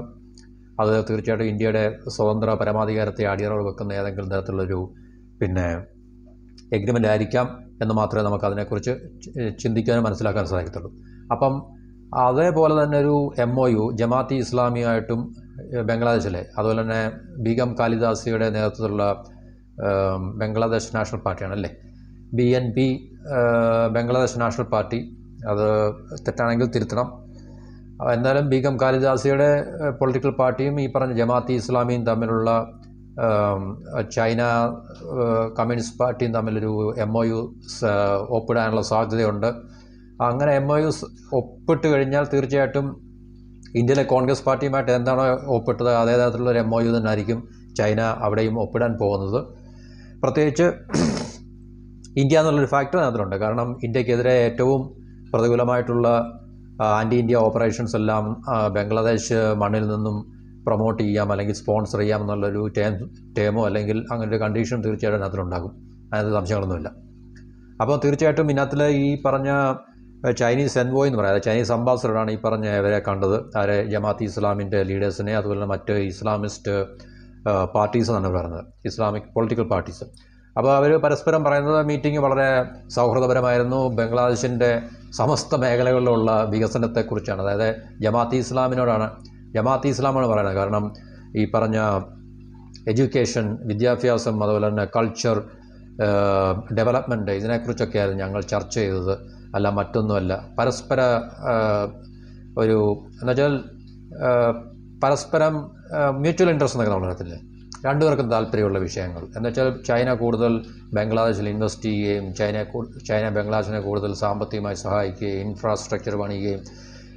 അത് തീർച്ചയായിട്ടും ഇന്ത്യയുടെ സ്വതന്ത്ര പരമാധികാരത്തെ അടിയറവ് വെക്കുന്ന ഏതെങ്കിലും തരത്തിലുള്ളൊരു എഗ്രിമെൻ്റ് ആയിരിക്കാം എന്ന് മാത്രമേ നമുക്ക് അതിനെക്കുറിച്ച് ചിന്തിക്കാനും മനസ്സിലാക്കാൻ സാധിക്കത്തുള്ളൂ. അപ്പം അതേപോലെ തന്നെ ഒരു MOU ജമാഅത്തെ ഇസ്ലാമിയുമായിട്ടും ബംഗ്ലാദേശിലെ, അതുപോലെ തന്നെ ബീഗം ഖലീദാസിയുടെ നേതൃത്വത്തിലുള്ള ബംഗ്ലാദേശ് നാഷണൽ പാർട്ടിയാണല്ലേ BNP ബംഗ്ലാദേശ് നാഷണൽ പാർട്ടി, അത് തെറ്റാണെങ്കിൽ തിരുത്തണം. എന്നാലും ബീഗം ഖലീദാസിയുടെ പൊളിറ്റിക്കൽ പാർട്ടിയും ഈ പറഞ്ഞ ജമാഅത്തെ ഇസ്ലാമിയും തമ്മിലുള്ള ചൈന കമ്മ്യൂണിസ്റ്റ് പാർട്ടിയും തമ്മിലൊരു MOU ഒപ്പിടാനുള്ള സാധ്യതയുണ്ട്. അങ്ങനെ MOU ഒപ്പിട്ട് കഴിഞ്ഞാൽ തീർച്ചയായിട്ടും ഇന്ത്യയിലെ കോൺഗ്രസ് പാർട്ടിയുമായിട്ട് എന്താണോ ഒപ്പിട്ടത് അതേ തരത്തിലുള്ളൊരു MOU തന്നെ ആയിരിക്കും ചൈന അവിടെയും ഒപ്പിടാൻ പോകുന്നത്. പ്രത്യേകിച്ച് ഇന്ത്യ എന്നുള്ളൊരു ഫാക്ടർ അതിനകത്തുണ്ട്. കാരണം ഇന്ത്യക്കെതിരെ ഏറ്റവും പ്രതികൂലമായിട്ടുള്ള ആൻറ്റി ഇന്ത്യ ഓപ്പറേഷൻസ് എല്ലാം ബംഗ്ലാദേശ് മണ്ണിൽ നിന്നും പ്രൊമോട്ട് ചെയ്യാം അല്ലെങ്കിൽ സ്പോൺസർ ചെയ്യാം എന്നുള്ളൊരു ടേമോ അല്ലെങ്കിൽ അങ്ങനൊരു കണ്ടീഷൻ തീർച്ചയായിട്ടും അതിനകത്തുണ്ടാകും, അതിനകത്ത് സംശയങ്ങളൊന്നുമില്ല. അപ്പോൾ തീർച്ചയായിട്ടും ഇതിനകത്തിൽ ഈ പറഞ്ഞ ചൈനീസ് എൻവോയ് എന്ന് പറയുന്നത് ചൈനീസ് അംബാസഡറാണ് ഈ പറഞ്ഞ ഇവരെ കണ്ടത്, അവരെ ജമാഅത്തെ ഇസ്ലാമിൻ്റെ ലീഡേഴ്സിനെ അതുപോലെ മറ്റ് ഇസ്ലാമിസ്റ്റ് പാർട്ടീസ് എന്നാണ് പറയുന്നത്, ഇസ്ലാമിക് പൊളിറ്റിക്കൽ പാർട്ടീസ്. അപ്പോൾ അവർ പരസ്പരം പറയുന്നത് മീറ്റിംഗ് വളരെ സൗഹൃദപരമായിരുന്നു, ബംഗ്ലാദേശിൻ്റെ സമസ്ത മേഖലകളിലുള്ള വികസനത്തെക്കുറിച്ചാണ്. അതായത് ജമാഅത്തെ ഇസ്ലാമാണ് പറയുന്നത്. കാരണം ഈ പറഞ്ഞ എഡ്യൂക്കേഷൻ, വിദ്യാഭ്യാസം, അതുപോലെ തന്നെ കൾച്ചർ, ഡെവലപ്മെൻറ്റ്, ഇതിനെക്കുറിച്ചൊക്കെയായിരുന്നു ഞങ്ങൾ ചർച്ച ചെയ്തത്, അല്ല മറ്റൊന്നുമല്ല. പരസ്പര ഒരു എന്നുവെച്ചാൽ പരസ്പരം മ്യൂച്വൽ ഇൻട്രസ്റ്റ് എന്നൊക്കെ നമ്മൾ പറയത്തില്ലേ, രണ്ടുപേർക്കും താല്പര്യമുള്ള വിഷയങ്ങൾ. എന്നുവെച്ചാൽ ചൈന കൂടുതൽ ബംഗ്ലാദേശിൽ ഇൻവെസ്റ്റ് ചെയ്യുകയും ചൈന ബംഗ്ലാദേശിനെ കൂടുതൽ സാമ്പത്തികമായി സഹായിക്കുകയും ഇൻഫ്രാസ്ട്രക്ചർ പണിയുകയും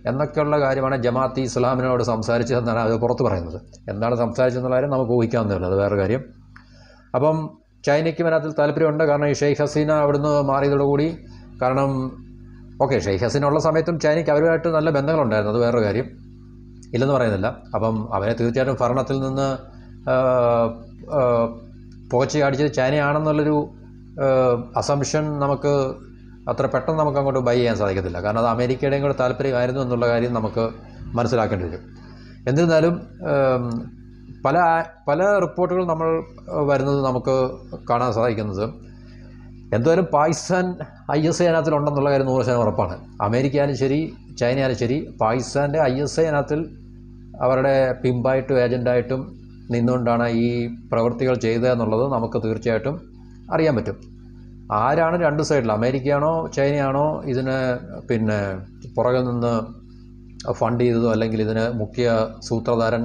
എന്നൊക്കെയുള്ള കാര്യമാണ് ജമാഅത്തെ ഇസ്ലാമിനോട് സംസാരിച്ചതെന്നാണ് അത് പുറത്ത് പറയുന്നത്. എന്താണ് സംസാരിച്ചതെന്നുള്ള കാര്യം നമുക്ക് ഊഹിക്കാവുന്നതല്ല, അത് വേറെ കാര്യം. അപ്പം ചൈനയ്ക്കും അതിനകത്തിൽ താല്പര്യമുണ്ട്. കാരണം ഈ ഷെയ്ഖ് ഹസീന അവിടുന്ന് മാറിയതോടുകൂടി, കാരണം ഷെയ്ഖ് ഹസീന ഉള്ള സമയത്തും ചൈനയ്ക്ക് അവരുമായിട്ട് നല്ല ബന്ധങ്ങളുണ്ടായിരുന്നു, അത് വേറൊരു കാര്യം, ഇല്ലെന്ന് പറയുന്നില്ല. അപ്പം അവരെ തീർച്ചയായിട്ടും ഭരണത്തിൽ നിന്ന് പുകച്ച് കാണിച്ചത് ചൈനയാണെന്നുള്ളൊരു അസംഷൻ നമുക്ക് അത്ര പെട്ടെന്ന് നമുക്ക് അങ്ങോട്ട് ബൈ ചെയ്യാൻ സാധിക്കത്തില്ല. കാരണം അത് അമേരിക്കയുടെയും കൂടെ താല്പര്യമായിരുന്നു എന്നുള്ള കാര്യം നമുക്ക് മനസ്സിലാക്കേണ്ടി വരും. എന്നിരുന്നാലും പല റിപ്പോർട്ടുകൾ നമ്മൾ വരുന്നത് നമുക്ക് കാണാൻ സാധിക്കുന്നത്, എന്തായാലും പാകിസ്ഥാൻ ISI അതിനകത്തിലുണ്ടെന്നുള്ള കാര്യം 100% ഉറപ്പാണ്. അമേരിക്കയായാലും ശരി, ചൈനയായാലും ശരി, പാകിസ്ഥാൻ്റെ ISI അതിനകത്തിൽ അവരുടെ പിമ്പായിട്ടും ഏജൻ്റായിട്ടും നിന്നുകൊണ്ടാണ് ഈ പ്രവൃത്തികൾ ചെയ്തതെന്നുള്ളത് നമുക്ക് തീർച്ചയായിട്ടും അറിയാൻ പറ്റും. ആരാണ് രണ്ട് സൈഡിൽ, അമേരിക്കയാണോ ചൈനയാണോ ഇതിന് പുറകിൽ നിന്ന് ഫണ്ട് ചെയ്തതോ അല്ലെങ്കിൽ ഇതിന് മുഖ്യ സൂത്രധാരൻ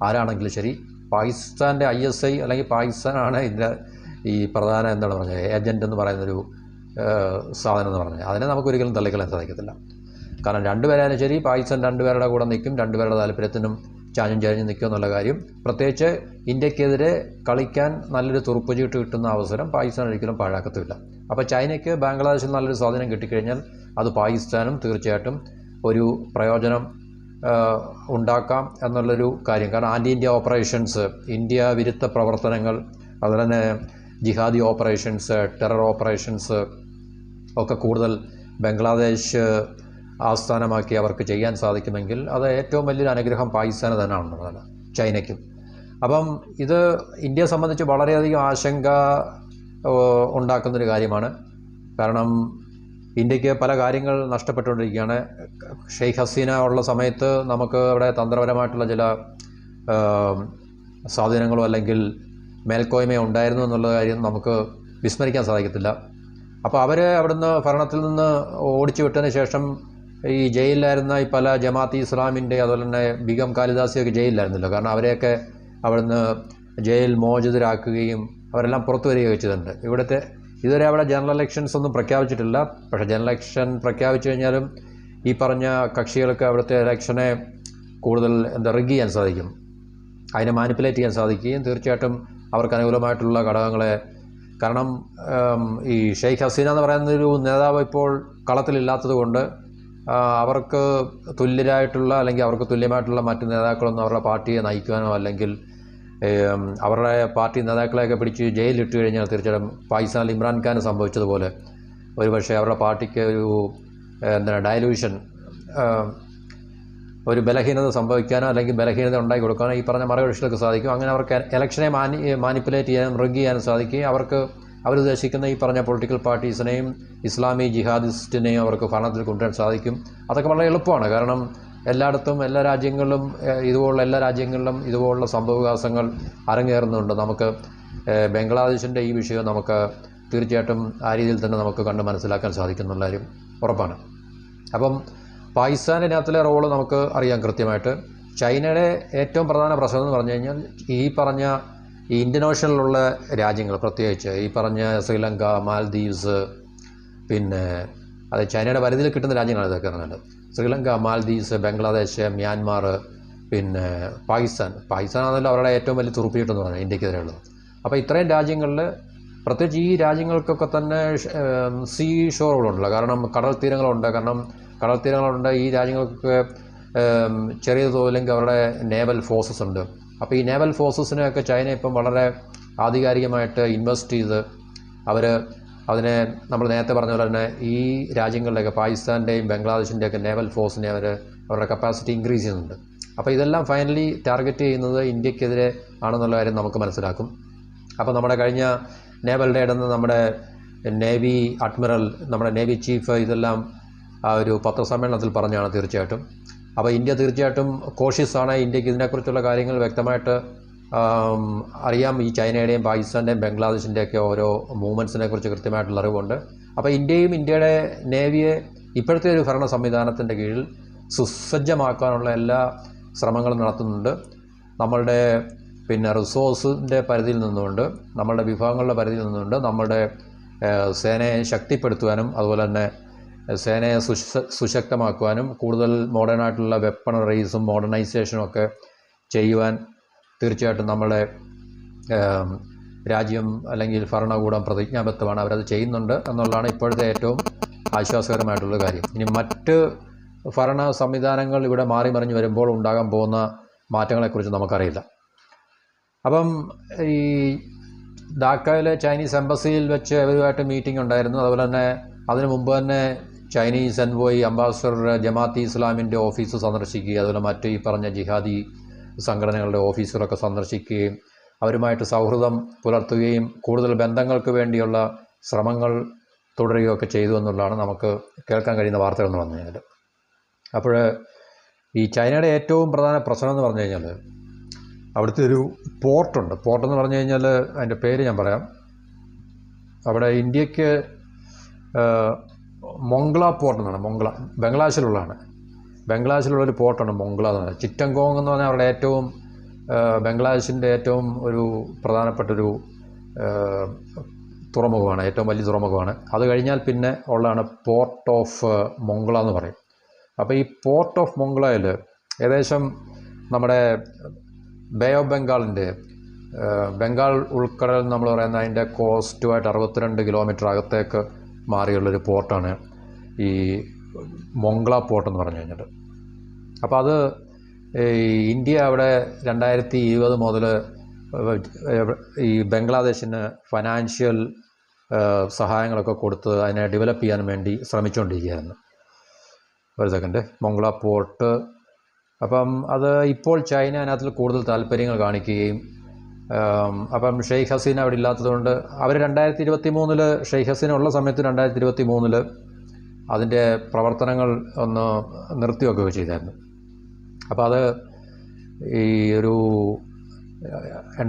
ആരാണെങ്കിലും ശരി, പാകിസ്ഥാൻ്റെ ISI അല്ലെങ്കിൽ പാകിസ്ഥാനാണ് ഇതിൻ്റെ ഈ പ്രധാന എന്താണ് പറഞ്ഞത് ഏജൻ്റ് എന്ന് പറയുന്നൊരു സാധനം എന്ന് പറഞ്ഞാൽ അതിനെ നമുക്കൊരിക്കലും തള്ളിക്കളയാൻ സാധിക്കത്തില്ല. കാരണം രണ്ടുപേരായാലും ശരി, പാകിസ്ഥാൻ രണ്ടുപേരുടെ കൂടെ നിൽക്കും, രണ്ടുപേരുടെ താല്പര്യത്തിനും ചാഞ്ഞും ചരിഞ്ഞ് നിൽക്കും എന്നുള്ള കാര്യം. പ്രത്യേകിച്ച് ഇന്ത്യക്കെതിരെ കളിക്കാൻ നല്ലൊരു തുറുപ്പുചീട്ട് കിട്ടുന്ന അവസരം പാകിസ്ഥാൻ ഒരിക്കലും പാഴാക്കത്തുമില്ല. അപ്പോൾ ചൈനയ്ക്ക് ബംഗ്ലാദേശിൽ നല്ലൊരു സ്വാധീനം കിട്ടിക്കഴിഞ്ഞാൽ അത് പാകിസ്ഥാനും തീർച്ചയായിട്ടും ഒരു പ്രയോജനം ഉണ്ടാക്കാം എന്നുള്ളൊരു കാര്യം. കാരണം ആൻറ്റി ഇന്ത്യ ഓപ്പറേഷൻസ്, ഇന്ത്യ വിരുദ്ധ പ്രവർത്തനങ്ങൾ, അതുപോലെ തന്നെ ജിഹാദി ഓപ്പറേഷൻസ്, ടെറർ ഓപ്പറേഷൻസ് ഒക്കെ കൂടുതൽ ബംഗ്ലാദേശ് ആസ്ഥാനമാക്കി അവർക്ക് ചെയ്യാൻ സാധിക്കുമെങ്കിൽ അത് ഏറ്റവും വലിയൊരു അനുഗ്രഹം പാകിസ്ഥാന് തന്നെയാണെന്നുള്ളതാണ്, ചൈനയ്ക്കും. അപ്പം ഇത് ഇന്ത്യയെ സംബന്ധിച്ച് വളരെയധികം ആശങ്ക ഉണ്ടാക്കുന്നൊരു കാര്യമാണ്. കാരണം ഇന്ത്യക്ക് പല കാര്യങ്ങൾ നഷ്ടപ്പെട്ടുകൊണ്ടിരിക്കുകയാണ്. ഷെയ്ഖ് ഹസീന ഉള്ള സമയത്ത് നമുക്ക് അവിടെ തന്ത്രപരമായിട്ടുള്ള ചില സ്വാധീനങ്ങളോ അല്ലെങ്കിൽ മേൽക്കോയ്മയോ ഉണ്ടായിരുന്നു എന്നുള്ള കാര്യം നമുക്ക് വിസ്മരിക്കാൻ സാധിക്കത്തില്ല. അപ്പോൾ അവരെ അവിടുന്ന് ഭരണത്തിൽ നിന്ന് ഓടിച്ചു വിട്ടതിന് ശേഷം ഈ ജയിലിലായിരുന്ന ഈ പല ജമാഅത്തെ ഇസ്ലാമിൻ്റെ അതുപോലെ തന്നെ ബീഗം കാലിദാസിയൊക്കെ ജയിലിലായിരുന്നല്ലോ. കാരണം അവരെയൊക്കെ അവിടുന്ന് ജയിൽ മോചിതരാക്കുകയും അവരെല്ലാം പുറത്തു വരികയൊക്കെ ചെയ്തിട്ടുണ്ട്. ഇതുവരെ അവിടെ ജനറൽ ഇലക്ഷൻസ് ഒന്നും പ്രഖ്യാപിച്ചിട്ടില്ല. പക്ഷേ ജനറൽ ഇലക്ഷൻ പ്രഖ്യാപിച്ചു കഴിഞ്ഞാലും ഈ പറഞ്ഞ കക്ഷികൾക്ക് അവിടുത്തെ ഇലക്ഷനെ കൂടുതൽ റിഗ് ചെയ്യാൻ സാധിക്കും, അതിനെ മാനിപ്പുലേറ്റ് ചെയ്യാൻ സാധിക്കുകയും തീർച്ചയായിട്ടും അവർക്ക് അനുകൂലമായിട്ടുള്ള ഘടകങ്ങളെ, കാരണം ഈ ഷെയ്ഖ് ഹസീന എന്ന് പറയുന്നൊരു നേതാവ് ഇപ്പോൾ കളത്തിലില്ലാത്തത് കൊണ്ട് അവർക്ക് തുല്യരായിട്ടുള്ള അല്ലെങ്കിൽ അവർക്ക് തുല്യമായിട്ടുള്ള മറ്റ് നേതാക്കളൊന്നും അവരുടെ പാർട്ടിയെ നയിക്കുവാനോ അല്ലെങ്കിൽ അവരുടെ പാർട്ടി നേതാക്കളെയൊക്കെ പിടിച്ച് ജയിലിലിട്ട് കഴിഞ്ഞാൽ തീർച്ചയായിട്ടും പാകിസ്ഥാനിൽ ഇമ്രാൻഖാന് സംഭവിച്ചതുപോലെ ഒരുപക്ഷെ അവരുടെ പാർട്ടിക്ക് ഒരു ഡയലൂഷൻ, ഒരു ബലഹീനത സംഭവിക്കാനോ അല്ലെങ്കിൽ ബലഹീനത ഉണ്ടാക്കി കൊടുക്കാനോ ഈ പറഞ്ഞ മറുകക്ഷികൾക്ക് സാധിക്കും. അങ്ങനെ അവർക്ക് ഇലക്ഷനെ മാനിപ്പുലേറ്റ് ചെയ്യാനും റിഗ് ചെയ്യാനും സാധിക്കുകയും അവരുദ്ദേശിക്കുന്ന ഈ പറഞ്ഞ പൊളിറ്റിക്കൽ പാർട്ടീസിനെയും ഇസ്ലാമി ജിഹാദിസ്റ്റിനെയും അവർക്ക് ഭരണത്തിൽ കൊണ്ടുവരാൻ സാധിക്കും. അതൊക്കെ വളരെ എളുപ്പമാണ്. കാരണം എല്ലാ രാജ്യങ്ങളിലും ഇതുപോലുള്ള സംഭവവികാസങ്ങൾ അരങ്ങേറുന്നുണ്ട്. നമുക്ക് ബംഗ്ലാദേശിൻ്റെ ഈ വിഷയം നമുക്ക് തീർച്ചയായിട്ടും ആ രീതിയിൽ തന്നെ നമുക്ക് കണ്ട് മനസ്സിലാക്കാൻ സാധിക്കുന്നുള്ള കാര്യം ഉറപ്പാണ്. അപ്പം പാകിസ്ഥാനിനകത്തിലെ റോള് നമുക്ക് അറിയാം കൃത്യമായിട്ട്. ചൈനയുടെ ഏറ്റവും പ്രധാന പ്രശ്നം എന്ന് പറഞ്ഞു കഴിഞ്ഞാൽ ഈ പറഞ്ഞ ഈ ഇന്ത്യൻ ഓഷനിലുള്ള രാജ്യങ്ങൾ, പ്രത്യേകിച്ച് ഈ പറഞ്ഞ ശ്രീലങ്ക, മാൽദീവ്സ്, അത് ചൈനയുടെ പരിധിയിൽ കിട്ടുന്ന രാജ്യങ്ങളാണ് ഇതൊക്കെ പറഞ്ഞാൽ. ശ്രീലങ്ക, മാൽദീവ്സ്, ബംഗ്ലാദേശ്, മ്യാൻമാർ, പാകിസ്ഥാനാണല്ലോ അവരുടെ ഏറ്റവും വലിയ തുറുപ്പിയിട്ടെന്ന് പറഞ്ഞാൽ ഇന്ത്യക്കെതിരെയുള്ളത്. അപ്പോൾ ഇത്രയും രാജ്യങ്ങളിൽ, പ്രത്യേകിച്ച് ഈ രാജ്യങ്ങൾക്കൊക്കെ തന്നെ സീ ഷോറുകളുണ്ടല്ലോ. കാരണം കടൽ തീരങ്ങളുണ്ട്. ഈ രാജ്യങ്ങൾക്കൊക്കെ ചെറിയ തോതിലെങ്കിൽ അവരുടെ നേവൽ ഫോഴ്സസ് ഉണ്ട്. അപ്പോൾ ഈ നേവൽ ഫോഴ്സസിനെയൊക്കെ ചൈന ഇപ്പം വളരെ ആധികാരികമായിട്ട് ഇൻവെസ്റ്റ് ചെയ്ത് അതിനെ നമ്മൾ നേരത്തെ പറഞ്ഞ പോലെ തന്നെ ഈ രാജ്യങ്ങളുടെയൊക്കെ പാകിസ്ഥാൻ്റെയും ബംഗ്ലാദേശിൻ്റെയൊക്കെ നേവൽ ഫോഴ്സിനെ അവരുടെ കപ്പാസിറ്റി ഇൻക്രീസ് ചെയ്യുന്നുണ്ട്. അപ്പോൾ ഇതെല്ലാം ഫൈനലി ടാർഗറ്റ് ചെയ്യുന്നത് ഇന്ത്യക്കെതിരെ ആണെന്നുള്ള കാര്യം നമുക്ക് മനസ്സിലാക്കും. അപ്പോൾ നമ്മുടെ കഴിഞ്ഞ നേവൽ ഡേ ഇടുന്ന നമ്മുടെ നേവി അഡ്മിറൽ, നമ്മുടെ നേവി ചീഫ് ഇതെല്ലാം ആ ഒരു പത്രസമ്മേളനത്തിൽ പറഞ്ഞാണ് തീർച്ചയായിട്ടും. അപ്പോൾ ഇന്ത്യ തീർച്ചയായിട്ടും കോഷ്യസാണ്. ഇന്ത്യക്ക് ഇതിനെക്കുറിച്ചുള്ള കാര്യങ്ങൾ വ്യക്തമായിട്ട് അറിയാം. ഈ ചൈനയുടെയും പാകിസ്ഥാൻ്റെയും ബംഗ്ലാദേശിൻ്റെയൊക്കെ ഓരോ മൂവ്മെൻറ്റ്സിനെ കുറിച്ച് കൃത്യമായിട്ടുള്ള അറിവുണ്ട്. അപ്പോൾ ഇന്ത്യയും ഇന്ത്യയുടെ നേവിയെ ഇപ്പോഴത്തെ ഒരു ഭരണ സംവിധാനത്തിൻ്റെ കീഴിൽ സുസജ്ജമാക്കാനുള്ള എല്ലാ ശ്രമങ്ങളും നടത്തുന്നുണ്ട്. നമ്മളുടെ റിസോഴ്സിൻ്റെ പരിധിയിൽ നിന്നുകൊണ്ട്, നമ്മളുടെ വിഭവങ്ങളുടെ പരിധിയിൽ നിന്നുകൊണ്ട് നമ്മളുടെ സേനയെ ശക്തിപ്പെടുത്തുവാനും അതുപോലെ തന്നെ സേനയെ സുശക്തമാക്കുവാനും കൂടുതൽ മോഡേണായിട്ടുള്ള വെപ്പണറീസും മോഡേണൈസേഷനും ഒക്കെ ചെയ്യുവാൻ തീർച്ചയായിട്ടും നമ്മുടെ രാജ്യം അല്ലെങ്കിൽ ഭരണകൂടം പ്രതിജ്ഞാബദ്ധമാണ്. അവരത് ചെയ്യുന്നുണ്ട് എന്നുള്ളതാണ് ഇപ്പോഴത്തെ ഏറ്റവും ആശ്വാസകരമായിട്ടുള്ള കാര്യം. ഇനി മറ്റ് ഭരണ സംവിധാനങ്ങൾ ഇവിടെ മാറി മറിഞ്ഞ് വരുമ്പോൾ ഉണ്ടാകാൻ പോകുന്ന മാറ്റങ്ങളെക്കുറിച്ച് നമുക്കറിയില്ല. അപ്പം ഈ ധാക്കയിലെ ചൈനീസ് എംബസിയിൽ വെച്ച് അവരുമായിട്ട് മീറ്റിംഗ് ഉണ്ടായിരുന്നു. അതുപോലെ തന്നെ അതിനു മുമ്പ് തന്നെ ചൈനീസ് എൻവോയ് അംബാസഡർ ജമാഅത്തെ ഇസ്ലാമിൻ്റെ ഓഫീസ് സന്ദർശിക്കുകയും അതുപോലെ മറ്റ് ഈ പറഞ്ഞ ജിഹാദി സംഘടനകളുടെ ഓഫീസുകളൊക്കെ സന്ദർശിക്കുകയും അവരുമായിട്ട് സൗഹൃദം പുലർത്തുകയും കൂടുതൽ ബന്ധങ്ങൾക്ക് വേണ്ടിയുള്ള ശ്രമങ്ങൾ തുടരുകയൊക്കെ ചെയ്തു എന്നുള്ളതാണ് നമുക്ക് കേൾക്കാൻ കഴിയുന്ന വാർത്തകളെന്ന് പറഞ്ഞു കഴിഞ്ഞാൽ. അപ്പോൾ ഈ ചൈനയുടെ ഏറ്റവും പ്രധാന പ്രശ്നം എന്ന് പറഞ്ഞു കഴിഞ്ഞാൽ അവിടുത്തെ ഒരു പോർട്ടുണ്ട്. പോർട്ടെന്ന് പറഞ്ഞു കഴിഞ്ഞാൽ അതിൻ്റെ പേര് ഞാൻ പറയാം. അവിടെ ഇന്ത്യക്ക് മൊങ്ല പോർട്ട് എന്നാണ്. ബംഗ്ലാദേശിലുള്ളതാണ്. ബംഗ്ലാദേശിലുള്ളൊരു പോർട്ടാണ് മൊങ്ല എന്ന് പറയുന്നത്. ചിറ്റങ്കോങ് എന്ന് പറഞ്ഞാൽ അവരുടെ ഏറ്റവും ബംഗ്ലാദേശിൻ്റെ ഏറ്റവും ഒരു പ്രധാനപ്പെട്ടൊരു തുറമുഖമാണ്, ഏറ്റവും വലിയ തുറമുഖമാണ്. അത് കഴിഞ്ഞാൽ പിന്നെ ഉള്ളതാണ് പോർട്ട് ഓഫ് മൊങ്ല എന്ന് പറയും. അപ്പോൾ ഈ പോർട്ട് ഓഫ് മൊങ്ലയിൽ ഏകദേശം നമ്മുടെ ബേ ഓഫ് ബംഗാളിൻ്റെ ബംഗാൾ ഉൾക്കടൽ നമ്മൾ പറയുന്ന അതിൻ്റെ കോസ്റ്റുമായിട്ട് 62 കിലോമീറ്റർ അകത്തേക്ക് മാറിയുള്ളൊരു പോർട്ടാണ് ഈ മൊങ്ല പോർട്ട് എന്ന് പറഞ്ഞു കഴിഞ്ഞാൽ. അപ്പോൾ അത് ഇന്ത്യ അവിടെ 2020 മുതൽ ഈ ബംഗ്ലാദേശിന് ഫൈനാൻഷ്യൽ സഹായങ്ങളൊക്കെ കൊടുത്ത് അതിനെ ഡെവലപ്പ് ചെയ്യാൻ വേണ്ടി ശ്രമിച്ചുകൊണ്ടിരിക്കുകയായിരുന്നു. ഒരു സെക്കൻഡ്. മൊങ്ല പോർട്ട്. അപ്പം അത് ഇപ്പോൾ ചൈന അതിനകത്ത് കൂടുതൽ താല്പര്യങ്ങൾ കാണിക്കുകയും അപ്പം ഷെയ്ഖ് ഹസീന അവിടെ ഇല്ലാത്തതുകൊണ്ട് അവർ 2023 ഷെയ്ഖ് ഹസീന ഉള്ള സമയത്ത് 2023 അതിൻ്റെ പ്രവർത്തനങ്ങൾ ഒന്ന് നിർത്തിവെക്കുകയൊക്കെ ചെയ്തായിരുന്നു. അപ്പോൾ അത് ഈ ഒരു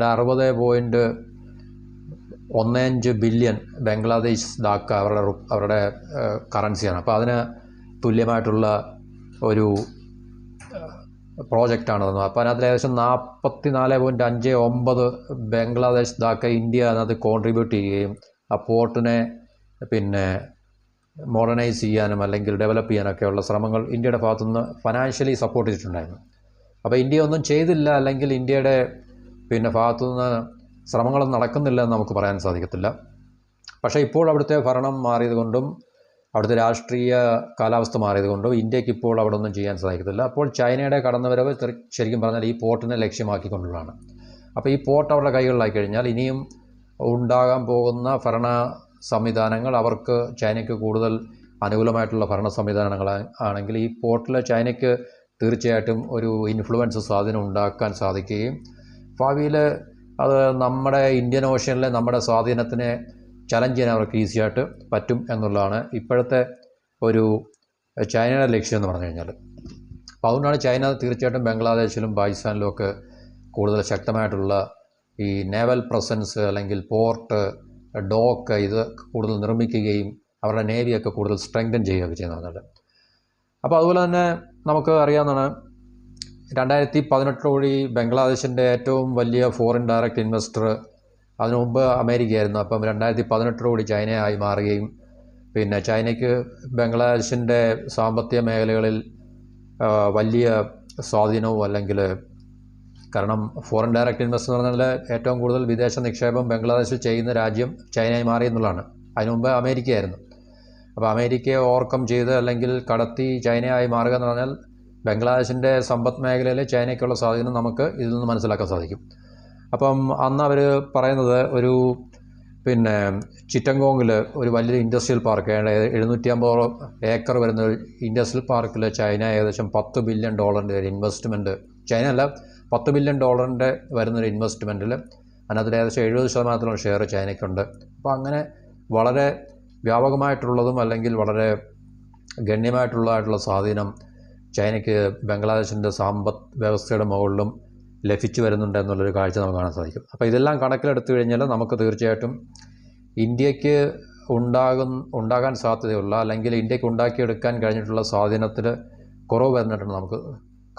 60.15 ബില്യൺ ബംഗ്ലാദേശ് ധാക്ക അവരുടെ കറൻസിയാണ്. അപ്പോൾ അതിന് തുല്യമായിട്ടുള്ള ഒരു പ്രോജക്റ്റാണതെന്ന്. അപ്പോൾ അതിനകത്ത് ഏകദേശം 44.59 ബംഗ്ലാദേശ് ധാക്ക ഇന്ത്യ അതിനകത്ത് കോൺട്രിബ്യൂട്ട് ചെയ്യുകയും ആ പോർട്ടിനെ മോഡേണൈസ് ചെയ്യാനും അല്ലെങ്കിൽ ഡെവലപ്പ് ചെയ്യാനൊക്കെയുള്ള ശ്രമങ്ങൾ ഇന്ത്യയുടെ ഭാഗത്തുനിന്ന് ഫൈനാൻഷ്യലി സപ്പോർട്ട് ചെയ്തിട്ടുണ്ടായിരുന്നു. അപ്പോൾ ഇന്ത്യ ഒന്നും ചെയ്തില്ല അല്ലെങ്കിൽ ഇന്ത്യയുടെ ഭാഗത്തുനിന്ന് ശ്രമങ്ങളൊന്നും നടക്കുന്നില്ല എന്ന് നമുക്ക് പറയാൻ സാധിക്കത്തില്ല. പക്ഷേ ഇപ്പോൾ അവിടുത്തെ ഭരണം മാറിയതുകൊണ്ടും അവിടുത്തെ രാഷ്ട്രീയ കാലാവസ്ഥ മാറിയതുകൊണ്ടും ഇന്ത്യക്ക് ഇപ്പോൾ അവിടെ ഒന്നും ചെയ്യാൻ സാധിക്കത്തില്ല. അപ്പോൾ ചൈനയുടെ കടന്നുവരവ് ശരിക്കും പറഞ്ഞാൽ ഈ പോർട്ടിനെ ലക്ഷ്യമാക്കിക്കൊണ്ടുള്ളതാണ്. അപ്പോൾ ഈ പോർട്ട് അവരുടെ കൈകളിലായി കഴിഞ്ഞാൽ ഇനിയും ഉണ്ടാകാൻ പോകുന്ന ഭരണ സംവിധാനങ്ങൾ അവർക്ക് ചൈനയ്ക്ക് കൂടുതൽ അനുകൂലമായിട്ടുള്ള ഭരണ സംവിധാനങ്ങൾ ആണെങ്കിൽ ഈ പോർട്ടിൽ ചൈനയ്ക്ക് തീർച്ചയായിട്ടും ഒരു ഇൻഫ്ലുവൻസ് സ്വാധീനം ഉണ്ടാക്കാൻ സാധിക്കുകയും ഭാവിയിൽ അത് നമ്മുടെ ഇന്ത്യൻ ഓഷ്യനിലെ നമ്മുടെ സ്വാധീനത്തിനെ ചലഞ്ച് ചെയ്യാൻ അവർക്ക് ഈസിയായിട്ട് പറ്റും എന്നുള്ളതാണ് ഇപ്പോഴത്തെ ഒരു ചൈനയുടെ ലക്ഷ്യം എന്ന് പറഞ്ഞു കഴിഞ്ഞാൽ. അപ്പോൾ അതുകൊണ്ടാണ് ചൈന തീർച്ചയായിട്ടും ബംഗ്ലാദേശിലും പാകിസ്ഥാനിലും ഒക്കെ കൂടുതൽ ശക്തമായിട്ടുള്ള ഈ നേവൽ പ്രസൻസ് അല്ലെങ്കിൽ പോർട്ട് ഡോക്ക് ഇത് കൂടുതൽ നിർമ്മിക്കുകയും അവരുടെ നേവിയൊക്കെ കൂടുതൽ സ്ട്രെങ്തൻ ചെയ്യുകയൊക്കെ ചെയ്യുന്നത്. അപ്പോൾ അതുപോലെ തന്നെ നമുക്ക് അറിയാവുന്നതാണ് 2018 ബംഗ്ലാദേശിൻ്റെ ഏറ്റവും വലിയ ഫോറിൻ ഡയറക്റ്റ് ഇൻവെസ്റ്റർ അതിനു മുമ്പ് അമേരിക്കയായിരുന്നു. അപ്പം 2018 ചൈനയായി മാറുകയും ചൈനയ്ക്ക് ബംഗ്ലാദേശിൻ്റെ സാമ്പത്തിക മേഖലകളിൽ വലിയ സ്വാധീനവും അല്ലെങ്കിൽ കാരണം ഫോറിൻ ഡയറക്റ്റ് ഇൻവെസ്റ്റർ എന്ന് പറഞ്ഞാൽ ഏറ്റവും കൂടുതൽ വിദേശ നിക്ഷേപം ബംഗ്ലാദേശിൽ ചെയ്യുന്ന രാജ്യം ചൈനയായി മാറി എന്നുള്ളതാണ്. അതിനു മുമ്പ് അമേരിക്കയായിരുന്നു. അപ്പോൾ അമേരിക്കയെ ഓവർകം ചെയ്ത് അല്ലെങ്കിൽ കടത്തി ചൈനയായി മാറുക എന്ന് പറഞ്ഞാൽ ബംഗ്ലാദേശിൻ്റെ സമ്പദ് മേഖലയിൽ ചൈനയ്ക്കുള്ള സ്വാധീനം നമുക്ക് ഇതിൽ നിന്ന് മനസ്സിലാക്കാൻ സാധിക്കും. അപ്പം അന്ന് അവർ പറയുന്നത് ഒരു ചിറ്റങ്കോങ്ങിൽ ഒരു വലിയൊരു ഇൻഡസ്ട്രിയൽ പാർക്ക് 750 ഏക്കർ വരുന്ന ഇൻഡസ്ട്രിയൽ പാർക്കിൽ ചൈന ഏകദേശം $10 ബില്യൺ ഇൻവെസ്റ്റ്മെൻറ്റ് ചൈന അല്ല, $10 ബില്യൺ വരുന്നൊരു ഇൻവെസ്റ്റ്മെൻറ്റിൽ അതിനകത്ത് ഏകദേശം 70% ഷെയർ ചൈനയ്ക്കുണ്ട്. അപ്പോൾ അങ്ങനെ വളരെ വ്യാപകമായിട്ടുള്ളതും അല്ലെങ്കിൽ വളരെ ഗണ്യമായിട്ടുള്ളതായിട്ടുള്ള സ്വാധീനം ചൈനയ്ക്ക് ബംഗ്ലാദേശിൻ്റെ സമ്പദ് വ്യവസ്ഥയുടെ മുകളിലും ലഭിച്ചു വരുന്നുണ്ട് എന്നുള്ളൊരു കാഴ്ച നമുക്ക് കാണാൻ സാധിക്കും. അപ്പോൾ ഇതെല്ലാം കണക്കിലെടുത്തു കഴിഞ്ഞാൽ നമുക്ക് തീർച്ചയായിട്ടും ഇന്ത്യക്ക് ഉണ്ടാകാൻ സാധ്യതയുള്ള അല്ലെങ്കിൽ ഇന്ത്യക്ക് ഉണ്ടാക്കിയെടുക്കാൻ കഴിഞ്ഞിട്ടുള്ള സ്വാധീനത്തിൽ കുറവ് വരുന്നിട്ടാണ് നമുക്ക്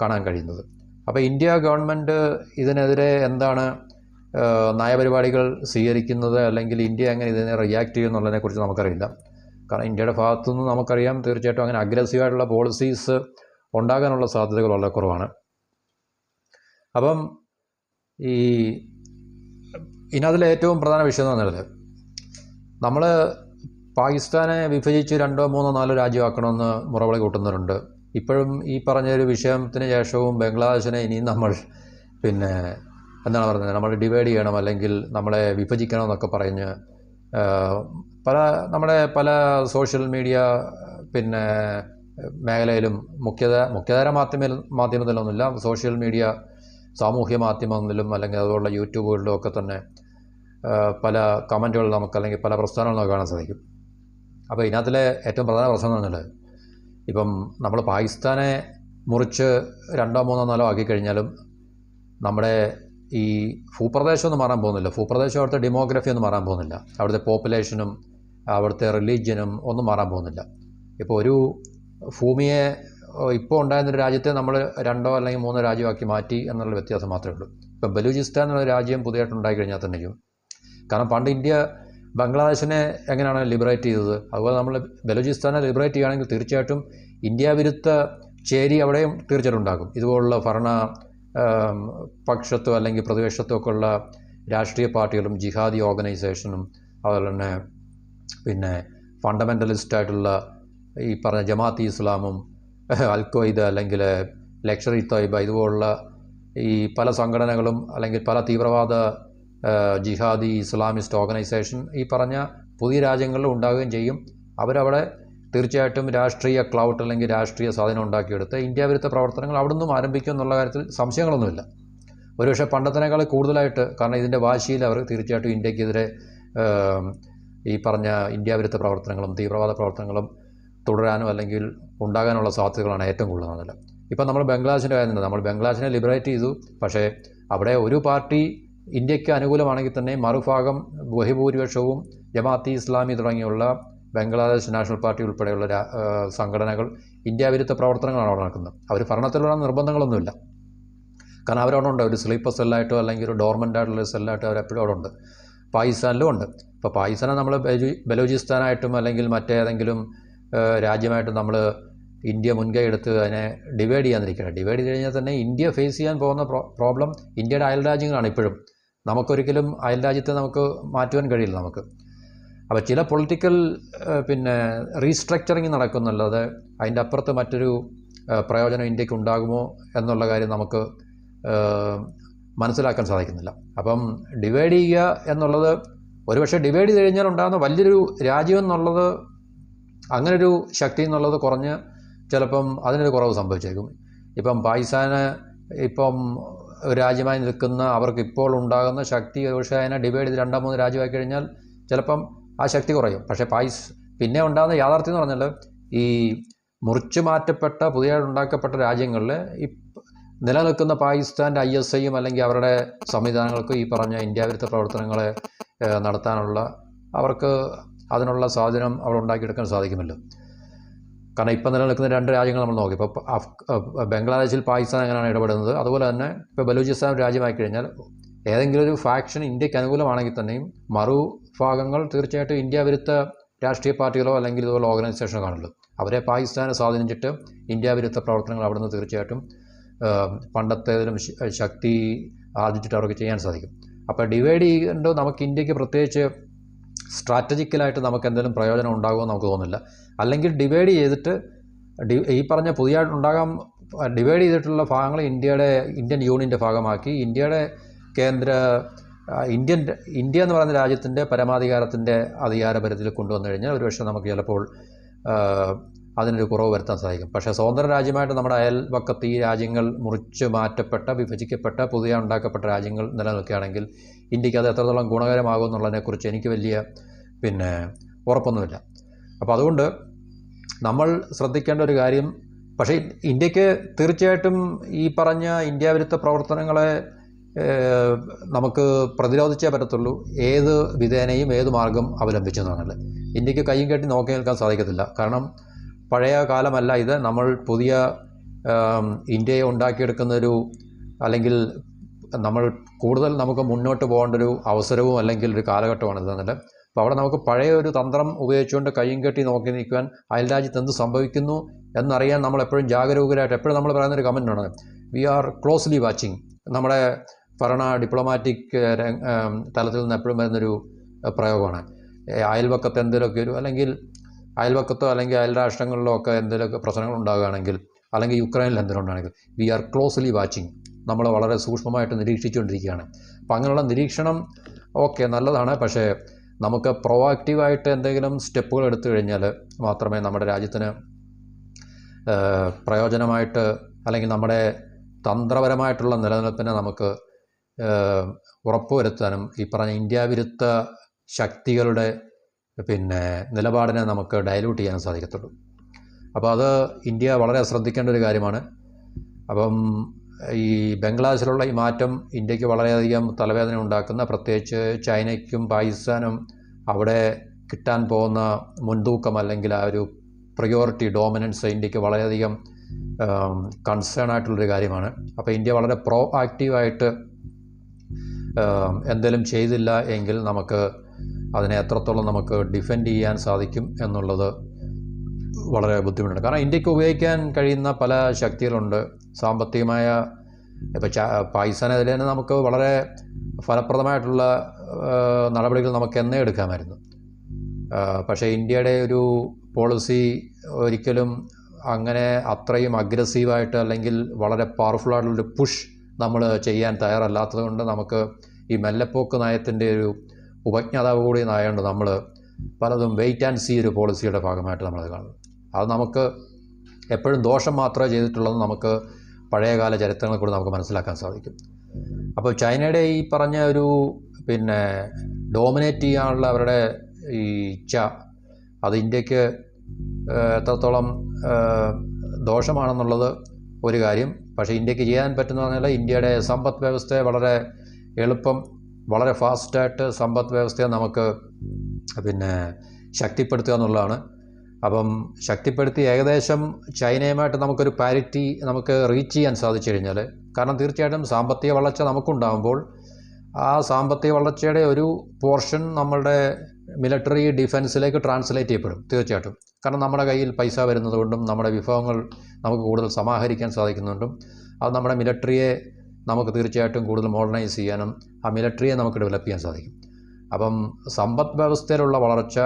കാണാൻ കഴിയുന്നത്. അപ്പോൾ ഇന്ത്യ ഗവൺമെൻറ് ഇതിനെതിരെ എന്താണ് നയപരിപാടികൾ സ്വീകരിക്കുന്നത്, അല്ലെങ്കിൽ ഇന്ത്യ എങ്ങനെ ഇതിനെ റിയാക്ട് ചെയ്യും എന്നുള്ളതിനെക്കുറിച്ച് നമുക്കറിയില്ല. കാരണം ഇന്ത്യയുടെ ഭാഗത്തുനിന്ന് നമുക്കറിയാം തീർച്ചയായിട്ടും അങ്ങനെ അഗ്രസീവായിട്ടുള്ള പോളിസീസ് ഉണ്ടാകാനുള്ള സാധ്യതകൾ വളരെ കുറവാണ്. അപ്പം ഇതിനകത്തിലെ ഏറ്റവും പ്രധാന വിഷയം എന്ന് പറഞ്ഞാൽ നമ്മൾ പാകിസ്ഥാനെ വിഭജിച്ച് 2, 3, 4 രാജ്യമാക്കണമെന്ന് മുറവിളി കൂട്ടുന്നവരുണ്ട്. ഇപ്പോഴും ഈ പറഞ്ഞൊരു വിഷയത്തിന് ശേഷവും ബംഗ്ലാദേശിനെ ഇനിയും നമ്മൾ എന്താണ് പറയുന്നത്, നമ്മൾ ഡിവൈഡ് ചെയ്യണം അല്ലെങ്കിൽ നമ്മളെ വിഭജിക്കണം എന്നൊക്കെ പറഞ്ഞ് നമ്മുടെ പല സോഷ്യൽ മീഡിയ മേഖലയിലും മുഖ്യധാര മാധ്യമത്തിലൊന്നുമില്ല, സോഷ്യൽ മീഡിയ സാമൂഹ്യ മാധ്യമങ്ങളിലും അല്ലെങ്കിൽ അതുപോലുള്ള യൂട്യൂബുകളിലും ഒക്കെ തന്നെ പല കമൻറ്റുകൾ നമുക്ക് അല്ലെങ്കിൽ പല പ്രസ്ഥാനങ്ങൾ നമുക്ക് കാണാൻ സാധിക്കും. അപ്പോൾ ഇതിനകത്തിലെ ഏറ്റവും പ്രധാന പ്രശ്നം എന്ന് പറഞ്ഞാൽ ഇപ്പം നമ്മൾ പാകിസ്ഥാനെ മുറിച്ച് 2, 3, 4 ആക്കി കഴിഞ്ഞാലും നമ്മുടെ ഈ ഭൂപ്രദേശമൊന്നും മാറാൻ പോകുന്നില്ല. ഭൂപ്രദേശം അവിടുത്തെ ഡെമോഗ്രഫി ഒന്നും മാറാൻ പോകുന്നില്ല. അവിടുത്തെ പോപ്പുലേഷനും അവിടുത്തെ റിലീജിയനും ഒന്നും മാറാൻ പോകുന്നില്ല. ഇപ്പോൾ ഒരു ഭൂമിയെ ഇപ്പോൾ ഉണ്ടായിരുന്നൊരു രാജ്യത്തെ നമ്മൾ 2 അല്ലെങ്കിൽ 3 രാജ്യമാക്കി മാറ്റി എന്നുള്ള വ്യത്യാസം മാത്രമേ ഉള്ളൂ. ഇപ്പം ബലൂചിസ്ഥാൻ എന്നുള്ള രാജ്യം പുതിയതായിട്ട് ഉണ്ടായി കഴിഞ്ഞാൽ തന്നെയും, കാരണം പണ്ട് ഇന്ത്യ ബംഗ്ലാദേശിനെ എങ്ങനെയാണ് ലിബറേറ്റ് ചെയ്തത്, അതുപോലെ നമ്മൾ ബലൂചിസ്ഥാനെ ലിബറേറ്റ് ചെയ്യുകയാണെങ്കിൽ തീർച്ചയായിട്ടും ഇന്ത്യ വിരുദ്ധ ചേരി അവിടെയും തീർച്ചയായിട്ടും ഉണ്ടാകും. ഇതുപോലുള്ള ഭരണ പക്ഷത്തോ അല്ലെങ്കിൽ പ്രതിപക്ഷത്തോ ഒക്കെ ഉള്ള രാഷ്ട്രീയ പാർട്ടികളും ജിഹാദി ഓർഗനൈസേഷനും അതുപോലെ തന്നെ ഫണ്ടമെൻ്റലിസ്റ്റായിട്ടുള്ള ഈ പറഞ്ഞ ജമാഅത്ത് ഇസ്ലാമും അൽ-ഖ്വയ്ദ അല്ലെങ്കിൽ ലഷ്കർ ഇ തോയ്ബ ഇതുപോലുള്ള ഈ പല സംഘടനകളും അല്ലെങ്കിൽ പല തീവ്രവാദ ജിഹാദി ഇസ്ലാമിസ്റ്റ് ഓർഗനൈസേഷൻ ഈ പറഞ്ഞ പുതിയ രാജ്യങ്ങളിൽ ഉണ്ടാവുകയും ചെയ്യും. അവരവിടെ തീർച്ചയായിട്ടും രാഷ്ട്രീയ ക്ലൗട്ട് അല്ലെങ്കിൽ രാഷ്ട്രീയ സ്വാധീനം ഉണ്ടാക്കിയെടുത്ത് ഇന്ത്യ വിരുദ്ധ പ്രവർത്തനങ്ങൾ അവിടെ നിന്നും ആരംഭിക്കും എന്നുള്ള കാര്യത്തിൽ സംശയങ്ങളൊന്നുമില്ല. ഒരുപക്ഷെ പണ്ടത്തിനേക്കാൾ കൂടുതലായിട്ട്, കാരണം ഇതിൻ്റെ വാശിയിൽ അവർ തീർച്ചയായിട്ടും ഇന്ത്യക്കെതിരെ ഈ പറഞ്ഞ ഇന്ത്യ വിരുദ്ധ പ്രവർത്തനങ്ങളും തീവ്രവാദ പ്രവർത്തനങ്ങളും തുടരാനും അല്ലെങ്കിൽ ഉണ്ടാകാനുള്ള സാധ്യതകളാണ് ഏറ്റവും കൂടുതൽ. ഇപ്പം നമ്മൾ ബംഗ്ലാദേശിൻ്റെ കാര്യമുണ്ട്, നമ്മൾ ബംഗ്ലാദേശിനെ ലിബറേറ്റ് ചെയ്തു, പക്ഷേ അവിടെ ഒരു പാർട്ടി ഇന്ത്യക്ക് അനുകൂലമാണെങ്കിൽ തന്നെ മറുഭാഗം ബഹുഭൂരിപക്ഷവും ജമാഅത്ത് ഇസ്ലാമി തുടങ്ങിയുള്ള ബംഗ്ലാദേശ് നാഷണൽ പാർട്ടി ഉൾപ്പെടെയുള്ള സംഘടനകൾ ഇന്ത്യ വിരുദ്ധ പ്രവർത്തനങ്ങളാണ് അവിടെ നടക്കുന്നത്. അവർ ഭരണത്തിലുള്ള നിർബന്ധങ്ങളൊന്നുമില്ല, കാരണം അവരവിടെ ഉണ്ട്. ഒരു സ്ലീപ്പർ സെല്ലായിട്ടോ അല്ലെങ്കിൽ ഒരു ഡോർമെൻ്റ് ആയിട്ടുള്ള സെല്ലായിട്ടോ അവരെപ്പോഴും അവിടെ ഉണ്ട്. പാകിസ്ഥാനിലും ഉണ്ട്. ഇപ്പോൾ പാകിസ്ഥാനെ നമ്മൾ ബലൂചിസ്ഥാനായിട്ടും അല്ലെങ്കിൽ മറ്റേതെങ്കിലും രാജ്യമായിട്ടും നമ്മൾ ഇന്ത്യ മുൻകൈ എടുത്ത് അതിനെ ഡിവൈഡ് ചെയ്യാതിരിക്കണം. ഡിവൈഡ് ചെയ്ത് കഴിഞ്ഞാൽ തന്നെ ഇന്ത്യ ഫേസ് ചെയ്യാൻ പോകുന്ന പ്രോബ്ലം ഇന്ത്യയുടെ അയൽ രാജ്യങ്ങളാണ്. ഇപ്പോഴും നമുക്കൊരിക്കലും അയൽ രാജ്യത്തെ നമുക്ക് മാറ്റുവാൻ കഴിയില്ല നമുക്ക്. അപ്പോൾ ചില പൊളിറ്റിക്കൽ റീസ്ട്രക്ചറിങ് നടക്കുന്നല്ലാതെ അതിൻ്റെ അപ്പുറത്ത് മറ്റൊരു പ്രയോജനം ഇന്ത്യക്ക് ഉണ്ടാകുമോ എന്നുള്ള കാര്യം നമുക്ക് മനസ്സിലാക്കാൻ സാധിക്കുന്നില്ല. അപ്പം ഡിവൈഡ് ചെയ്യുക എന്നുള്ളത്, ഒരുപക്ഷെ ഡിവൈഡ് ചെയ്ത് കഴിഞ്ഞാൽ ഉണ്ടാകുന്ന വലിയൊരു രാജ്യം എന്നുള്ളത്, അങ്ങനൊരു ശക്തി എന്നുള്ളത് കുറഞ്ഞ് ചിലപ്പം അതിനൊരു കുറവ് സംഭവിച്ചേക്കും. ഇപ്പം പാകിസ്ഥാന് ഇപ്പം രാജ്യമായി നിൽക്കുന്ന അവർക്ക് ഇപ്പോൾ ഉണ്ടാകുന്ന ശക്തി ഒരുപക്ഷെ അതിനെ ഡിവൈഡ് ചെയ്ത് 2, 3 രാജ്യമാക്കി കഴിഞ്ഞാൽ ചിലപ്പം ആ ശക്തി കുറയും. പക്ഷേ പിന്നെ ഉണ്ടാകുന്ന യാഥാർത്ഥ്യം എന്ന് പറഞ്ഞാൽ ഈ മുറിച്ചു മാറ്റപ്പെട്ട പുതിയതായിട്ട് ഉണ്ടാക്കപ്പെട്ട രാജ്യങ്ങളിൽ ഈ നിലനിൽക്കുന്ന പാകിസ്ഥാൻ്റെ ISIയും അല്ലെങ്കിൽ അവരുടെ സംവിധാനങ്ങൾക്ക് ഈ പറഞ്ഞ ഇന്ത്യ വിരുദ്ധ പ്രവർത്തനങ്ങളെ നടത്താനുള്ള അവർക്ക് അതിനുള്ള സ്വാധീനം അവിടെ ഉണ്ടാക്കിയെടുക്കാൻ സാധിക്കുമല്ലോ. കാരണം ഇപ്പം നിലനിൽക്കുന്ന 2 രാജ്യങ്ങൾ നമ്മൾ നോക്കി. ഇപ്പോൾ ബംഗ്ലാദേശിൽ പാകിസ്ഥാൻ എങ്ങനെയാണ് ഇടപെടുന്നത്, അതുപോലെ തന്നെ ഇപ്പോൾ ബലൂചിസ്ഥാൻ രാജ്യമായി കഴിഞ്ഞാൽ ഏതെങ്കിലും ഒരു ഫാക്ഷൻ ഇന്ത്യക്ക് അനുകൂലമാണെങ്കിൽ തന്നെയും മറുഭാഗങ്ങൾ തീർച്ചയായിട്ടും ഇന്ത്യ വിരുദ്ധ രാഷ്ട്രീയ പാർട്ടികളോ അല്ലെങ്കിൽ ഇതുപോലെ ഓർഗനൈസേഷനോ കാണുള്ളൂ. അവരെ പാകിസ്ഥാനെ സ്വാധീനിച്ചിട്ട് ഇന്ത്യ വിരുദ്ധ പ്രവർത്തനങ്ങൾ അവിടെ നിന്ന് തീർച്ചയായിട്ടും പണ്ടത്തേതിലും ശക്തി ആർജിച്ചിട്ട് അവർക്ക് ചെയ്യാൻ സാധിക്കും. അപ്പോൾ ഡിവൈഡ് ചെയ്യേണ്ടത് നമുക്ക് ഇന്ത്യക്ക് പ്രത്യേകിച്ച് സ്ട്രാറ്റജിക്കലായിട്ട് നമുക്ക് എന്തെങ്കിലും പ്രയോജനം ഉണ്ടാകുമെന്ന് നമുക്ക് തോന്നുന്നില്ല. അല്ലെങ്കിൽ ഡിവൈഡ് ചെയ്തിട്ട് ഈ പറഞ്ഞ പുതിയതായിട്ടുണ്ടാകാൻ ഡിവൈഡ് ചെയ്തിട്ടുള്ള ഭാഗങ്ങൾ ഇന്ത്യൻ യൂണിയൻ്റെ ഭാഗമാക്കി ഇന്ത്യയുടെ ഇന്ത്യ എന്ന് പറയുന്ന രാജ്യത്തിൻ്റെ പരമാധികാരത്തിൻ്റെ അധികാരപരിധിയിൽ കൊണ്ടുവന്നു കഴിഞ്ഞാൽ ഒരുപക്ഷെ നമുക്ക് ചിലപ്പോൾ അതിനൊരു കുറവ് വരുത്താൻ സാധിക്കും. പക്ഷേ സ്വതന്ത്ര രാജ്യമായിട്ട് നമ്മുടെ അയൽപക്കത്ത് ഈ രാജ്യങ്ങൾ മുറിച്ച് മാറ്റപ്പെട്ട, വിഭജിക്കപ്പെട്ട, പുതിയ ഉണ്ടാക്കപ്പെട്ട രാജ്യങ്ങൾ നിലനിൽക്കുകയാണെങ്കിൽ ഇന്ത്യക്ക് അത് എത്രത്തോളം ഗുണകരമാകും എന്നുള്ളതിനെക്കുറിച്ച് എനിക്ക് വലിയ ഉറപ്പൊന്നുമില്ല. അപ്പോൾ അതുകൊണ്ട് നമ്മൾ ശ്രദ്ധിക്കേണ്ട ഒരു കാര്യം, പക്ഷേ ഇന്ത്യക്ക് തീർച്ചയായിട്ടും ഈ പറഞ്ഞ ഇന്ത്യ വിരുദ്ധ പ്രവർത്തനങ്ങളെ നമുക്ക് പ്രതിരോധിച്ചേ പറ്റത്തുള്ളൂ, ഏത് വിധേനയും ഏത് മാർഗം അവലംബിച്ചെന്നാണല്ലോ. ഇന്ത്യക്ക് കയ്യും കെട്ടി നോക്കി നിൽക്കാൻ സാധിക്കത്തില്ല. കാരണം പഴയ കാലമല്ല ഇത്. നമ്മൾ പുതിയ ഇന്ത്യയെ ഉണ്ടാക്കിയെടുക്കുന്നൊരു, അല്ലെങ്കിൽ നമ്മൾ കൂടുതൽ നമുക്ക് മുന്നോട്ട് പോകേണ്ടൊരു അവസരവും അല്ലെങ്കിൽ ഒരു കാലഘട്ടമാണ് ഇതെന്നല്ല. അപ്പോൾ അവിടെ നമുക്ക് പഴയ ഒരു തന്ത്രം ഉപയോഗിച്ചുകൊണ്ട് കയ്യും കെട്ടി നോക്കി നിൽക്കുവാൻ, അയൽരാജ്യത്ത് എന്ത് സംഭവിക്കുന്നു എന്നറിയാൻ നമ്മൾ എപ്പോഴും ജാഗരൂകരായിട്ട്, എപ്പോഴും നമ്മൾ പറയുന്നൊരു കമൻറ്റാണ്, വി ആർ ക്ലോസ്ലി വാച്ചിങ്. നമ്മുടെ ഭരണ ഡിപ്ലോമാറ്റിക് തലത്തിൽ നിന്ന് എപ്പോഴും വരുന്നൊരു പ്രയോഗമാണ്. അയൽപക്കത്ത് എന്തെങ്കിലുമൊക്കെ അല്ലെങ്കിൽ അയൽപക്കത്തോ അല്ലെങ്കിൽ അയൽ രാഷ്ട്രങ്ങളിലോ ഒക്കെ എന്തെങ്കിലുമൊക്കെ പ്രശ്നങ്ങൾ ഉണ്ടാകുകയാണെങ്കിൽ, അല്ലെങ്കിൽ യുക്രൈനിൽ എന്തെങ്കിലും ഉണ്ടാണെങ്കിൽ, വി ആർ ക്ലോസ്ലി വാച്ചിങ്. നമ്മൾ വളരെ സൂക്ഷ്മമായിട്ട് നിരീക്ഷിച്ചുകൊണ്ടിരിക്കുകയാണ്. അപ്പോൾ അങ്ങനെയുള്ള നിരീക്ഷണം ഓക്കെ നല്ലതാണ്. പക്ഷേ നമുക്ക് പ്രൊആക്റ്റീവായിട്ട് എന്തെങ്കിലും സ്റ്റെപ്പുകൾ എടുത്തു കഴിഞ്ഞാൽ മാത്രമേ നമ്മുടെ രാജ്യത്തിന് പ്രയോജനമായിട്ട്, അല്ലെങ്കിൽ നമ്മുടെ തന്ത്രപരമായിട്ടുള്ള നിലനിൽപ്പിനെ നമുക്ക് ഉറപ്പുവരുത്താനും ഈ പറഞ്ഞ ഇന്ത്യ വിരുദ്ധ ശക്തികളുടെ നിലപാടിനെ നമുക്ക് ഡൈല്യൂട്ട് ചെയ്യാൻ സാധിക്കത്തുള്ളൂ. അപ്പോൾ അത് ഇന്ത്യ വളരെ ശ്രദ്ധിക്കേണ്ട ഒരു കാര്യമാണ്. അപ്പം ഈ ബംഗ്ലാദേശിലുള്ള ഈ മാറ്റം ഇന്ത്യക്ക് വളരെയധികം തലവേദന ഉണ്ടാക്കുന്ന, പ്രത്യേകിച്ച് ചൈനയ്ക്കും പാകിസ്ഥാനും അവിടെ കിട്ടാൻ പോകുന്ന മുൻതൂക്കം അല്ലെങ്കിൽ ആ ഒരു പ്രയോറിറ്റി, ഡോമിനൻസ് ഇന്ത്യക്ക് വളരെയധികം കൺസേൺ ആയിട്ടുള്ളൊരു കാര്യമാണ്. അപ്പോൾ ഇന്ത്യ വളരെ പ്രോ ആക്റ്റീവായിട്ട് എന്തെങ്കിലും ചെയ്തില്ല എങ്കിൽ നമുക്ക് അതിനെ എത്രത്തോളം നമുക്ക് ഡിഫെൻഡ് ചെയ്യാൻ സാധിക്കും എന്നുള്ളത് വളരെ ബുദ്ധിമുട്ടുണ്ട്. കാരണം ഇന്ത്യക്ക് ഉപയോഗിക്കാൻ കഴിയുന്ന പല ശക്തികളുണ്ട്. സാമ്പത്തികമായ, ഇപ്പോൾ പാകിസ്ഥാനെതിരെ തന്നെ നമുക്ക് വളരെ ഫലപ്രദമായിട്ടുള്ള നടപടികൾ നമുക്ക് എന്നേ എടുക്കാമായിരുന്നു. പക്ഷേ ഇന്ത്യയുടെ ഒരു പോളിസി ഒരിക്കലും അങ്ങനെ അത്രയും അഗ്രസീവായിട്ട് അല്ലെങ്കിൽ വളരെ പവർഫുള്ളായിട്ടുള്ളൊരു പുഷ് നമ്മൾ ചെയ്യാൻ തയ്യാറല്ലാത്തത് കൊണ്ട് നമുക്ക് ഈ മെല്ലെപ്പോക്ക് നയത്തിൻ്റെ ഒരു ഉപജ്ഞാതാവ് കൂടി ആയതുകൊണ്ട് നമ്മൾ പലതും വെയിറ്റ് ആൻഡ് സീ ഒരു പോളിസിയുടെ ഭാഗമായിട്ട് നമ്മളത് കാണുന്നു. അത് നമുക്ക് എപ്പോഴും ദോഷം മാത്രമേ ചെയ്തിട്ടുള്ളത് നമുക്ക് പഴയകാല ചരിത്രങ്ങളെ കൂടി നമുക്ക് മനസ്സിലാക്കാൻ സാധിക്കും. അപ്പോൾ ചൈനയുടെ ഈ പറഞ്ഞ ഒരു ഡോമിനേറ്റ് ചെയ്യാനുള്ള അവരുടെ ഈ ഇച്ഛ, അത് ഇന്ത്യക്ക് എത്രത്തോളം ദോഷമാണെന്നുള്ളത് ഒരു കാര്യം. പക്ഷേ ഇന്ത്യക്ക് ചെയ്യാൻ പറ്റുന്ന പറഞ്ഞാൽ ഇന്ത്യയുടെ സമ്പദ് വ്യവസ്ഥയെ വളരെ എളുപ്പം, വളരെ ഫാസ്റ്റായിട്ട് സമ്പദ് വ്യവസ്ഥയെ നമുക്ക് ശക്തിപ്പെടുത്തുക എന്നുള്ളതാണ്. അപ്പം ശക്തിപ്പെടുത്തി ഏകദേശം ചൈനയുമായിട്ട് നമുക്കൊരു പാരിറ്റി നമുക്ക് റീച്ച് ചെയ്യാൻ സാധിച്ചു കഴിഞ്ഞാൽ, കാരണം തീർച്ചയായിട്ടും സാമ്പത്തിക വളർച്ച നമുക്കുണ്ടാകുമ്പോൾ ആ സാമ്പത്തിക വളർച്ചയുടെ ഒരു പോർഷൻ നമ്മളുടെ മിലിറ്ററി ഡിഫൻസിലേക്ക് ട്രാൻസ്ലേറ്റ് ചെയ്യപ്പെടും തീർച്ചയായിട്ടും. കാരണം നമ്മുടെ കയ്യിൽ പൈസ വരുന്നതുകൊണ്ടും നമ്മുടെ വിഭവങ്ങൾ നമുക്ക് കൂടുതൽ സമാഹരിക്കാൻ സാധിക്കുന്നുണ്ടും അത് നമ്മുടെ മിലിറ്ററിയെ നമുക്ക് തീർച്ചയായിട്ടും കൂടുതൽ മോഡേണൈസ് ചെയ്യാനും ആ മിലിറ്ററിയെ നമുക്ക് ഡെവലപ്പ് ചെയ്യാൻ സാധിക്കും. അപ്പം സമ്പദ് വ്യവസ്ഥയിലുള്ള വളർച്ച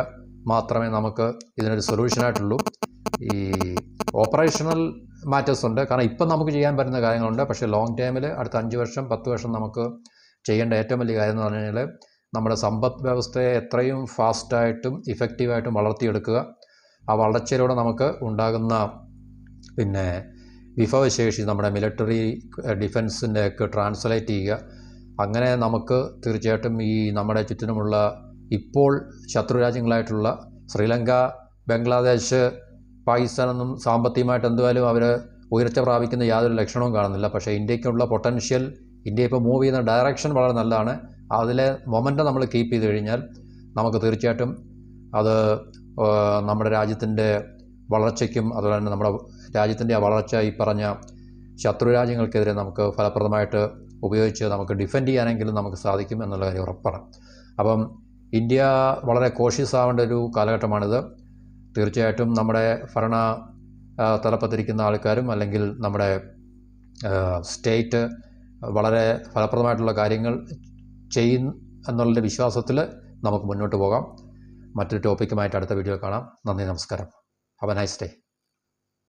മാത്രമേ നമുക്ക് ഇതിനൊരു സൊല്യൂഷനായിട്ടുള്ളൂ. ഈ ഓപ്പറേഷണൽ മാറ്റേഴ്സ് ഉണ്ട്, കാരണം ഇപ്പം നമുക്ക് ചെയ്യാൻ പറ്റുന്ന കാര്യങ്ങളുണ്ട്. പക്ഷേ ലോങ് ടൈമിൽ അടുത്ത 5 വർഷം 10 വർഷം നമുക്ക് ചെയ്യേണ്ട ഏറ്റവും വലിയ കാര്യം എന്ന് പറഞ്ഞു കഴിഞ്ഞാൽ നമ്മുടെ സമ്പദ് വ്യവസ്ഥയെ എത്രയും ഫാസ്റ്റായിട്ടും ഇഫക്റ്റീവായിട്ടും വളർത്തിയെടുക്കുക. ആ വളർച്ചയിലൂടെ നമുക്ക് ഉണ്ടാകുന്ന വിഭവശേഷി നമ്മുടെ മിലിറ്ററി ഡിഫൻസിൻ്റെ ഒക്കെ ട്രാൻസ്ലേറ്റ് ചെയ്യുക. അങ്ങനെ നമുക്ക് തീർച്ചയായിട്ടും ഈ നമ്മുടെ ചുറ്റിനുമുള്ള ഇപ്പോൾ ശത്രു രാജ്യങ്ങളായിട്ടുള്ള ശ്രീലങ്ക, ബംഗ്ലാദേശ്, പാകിസ്ഥാനൊന്നും സാമ്പത്തികമായിട്ട് എന്തായാലും അവർ ഉയർച്ച പ്രാപിക്കുന്ന യാതൊരു ലക്ഷണവും കാണുന്നില്ല. പക്ഷേ ഇന്ത്യക്കുള്ള പൊട്ടൻഷ്യൽ, ഇന്ത്യ ഇപ്പോൾ മൂവ് ചെയ്യുന്ന ഡയറക്ഷൻ വളരെ നല്ലതാണ്. അതിലെ മൊമെൻ്റം നമ്മൾ കീപ്പ് ചെയ്ത് കഴിഞ്ഞാൽ നമുക്ക് തീർച്ചയായിട്ടും അത് നമ്മുടെ രാജ്യത്തിൻ്റെ വളർച്ചയ്ക്കും അതുപോലെ തന്നെ നമ്മുടെ രാജ്യത്തിൻ്റെ ആ വളർച്ച ഈ പറഞ്ഞ ശത്രു രാജ്യങ്ങൾക്കെതിരെ നമുക്ക് ഫലപ്രദമായിട്ട് ഉപയോഗിച്ച് നമുക്ക് ഡിഫെൻഡ് ചെയ്യാനെങ്കിലും നമുക്ക് സാധിക്കും എന്നുള്ള കാര്യം ഉറപ്പാണ്. അപ്പം ഇന്ത്യ വളരെ കോഷ്യസ് ആവേണ്ട ഒരു കാലഘട്ടമാണിത്. തീർച്ചയായിട്ടും നമ്മുടെ ഭരണ തലപ്പത്തിരിക്കുന്ന ആൾക്കാരും അല്ലെങ്കിൽ നമ്മുടെ സ്റ്റേറ്റ് വളരെ ഫലപ്രദമായിട്ടുള്ള കാര്യങ്ങൾ ചെയ്യും എന്നുള്ള വിശ്വാസത്തിൽ നമുക്ക് മുന്നോട്ട് പോകാം. മറ്റൊരു ടോപ്പിക്കുമായിട്ട് അടുത്ത വീഡിയോ കാണാം. നന്ദി, നമസ്കാരം. Have A nice day.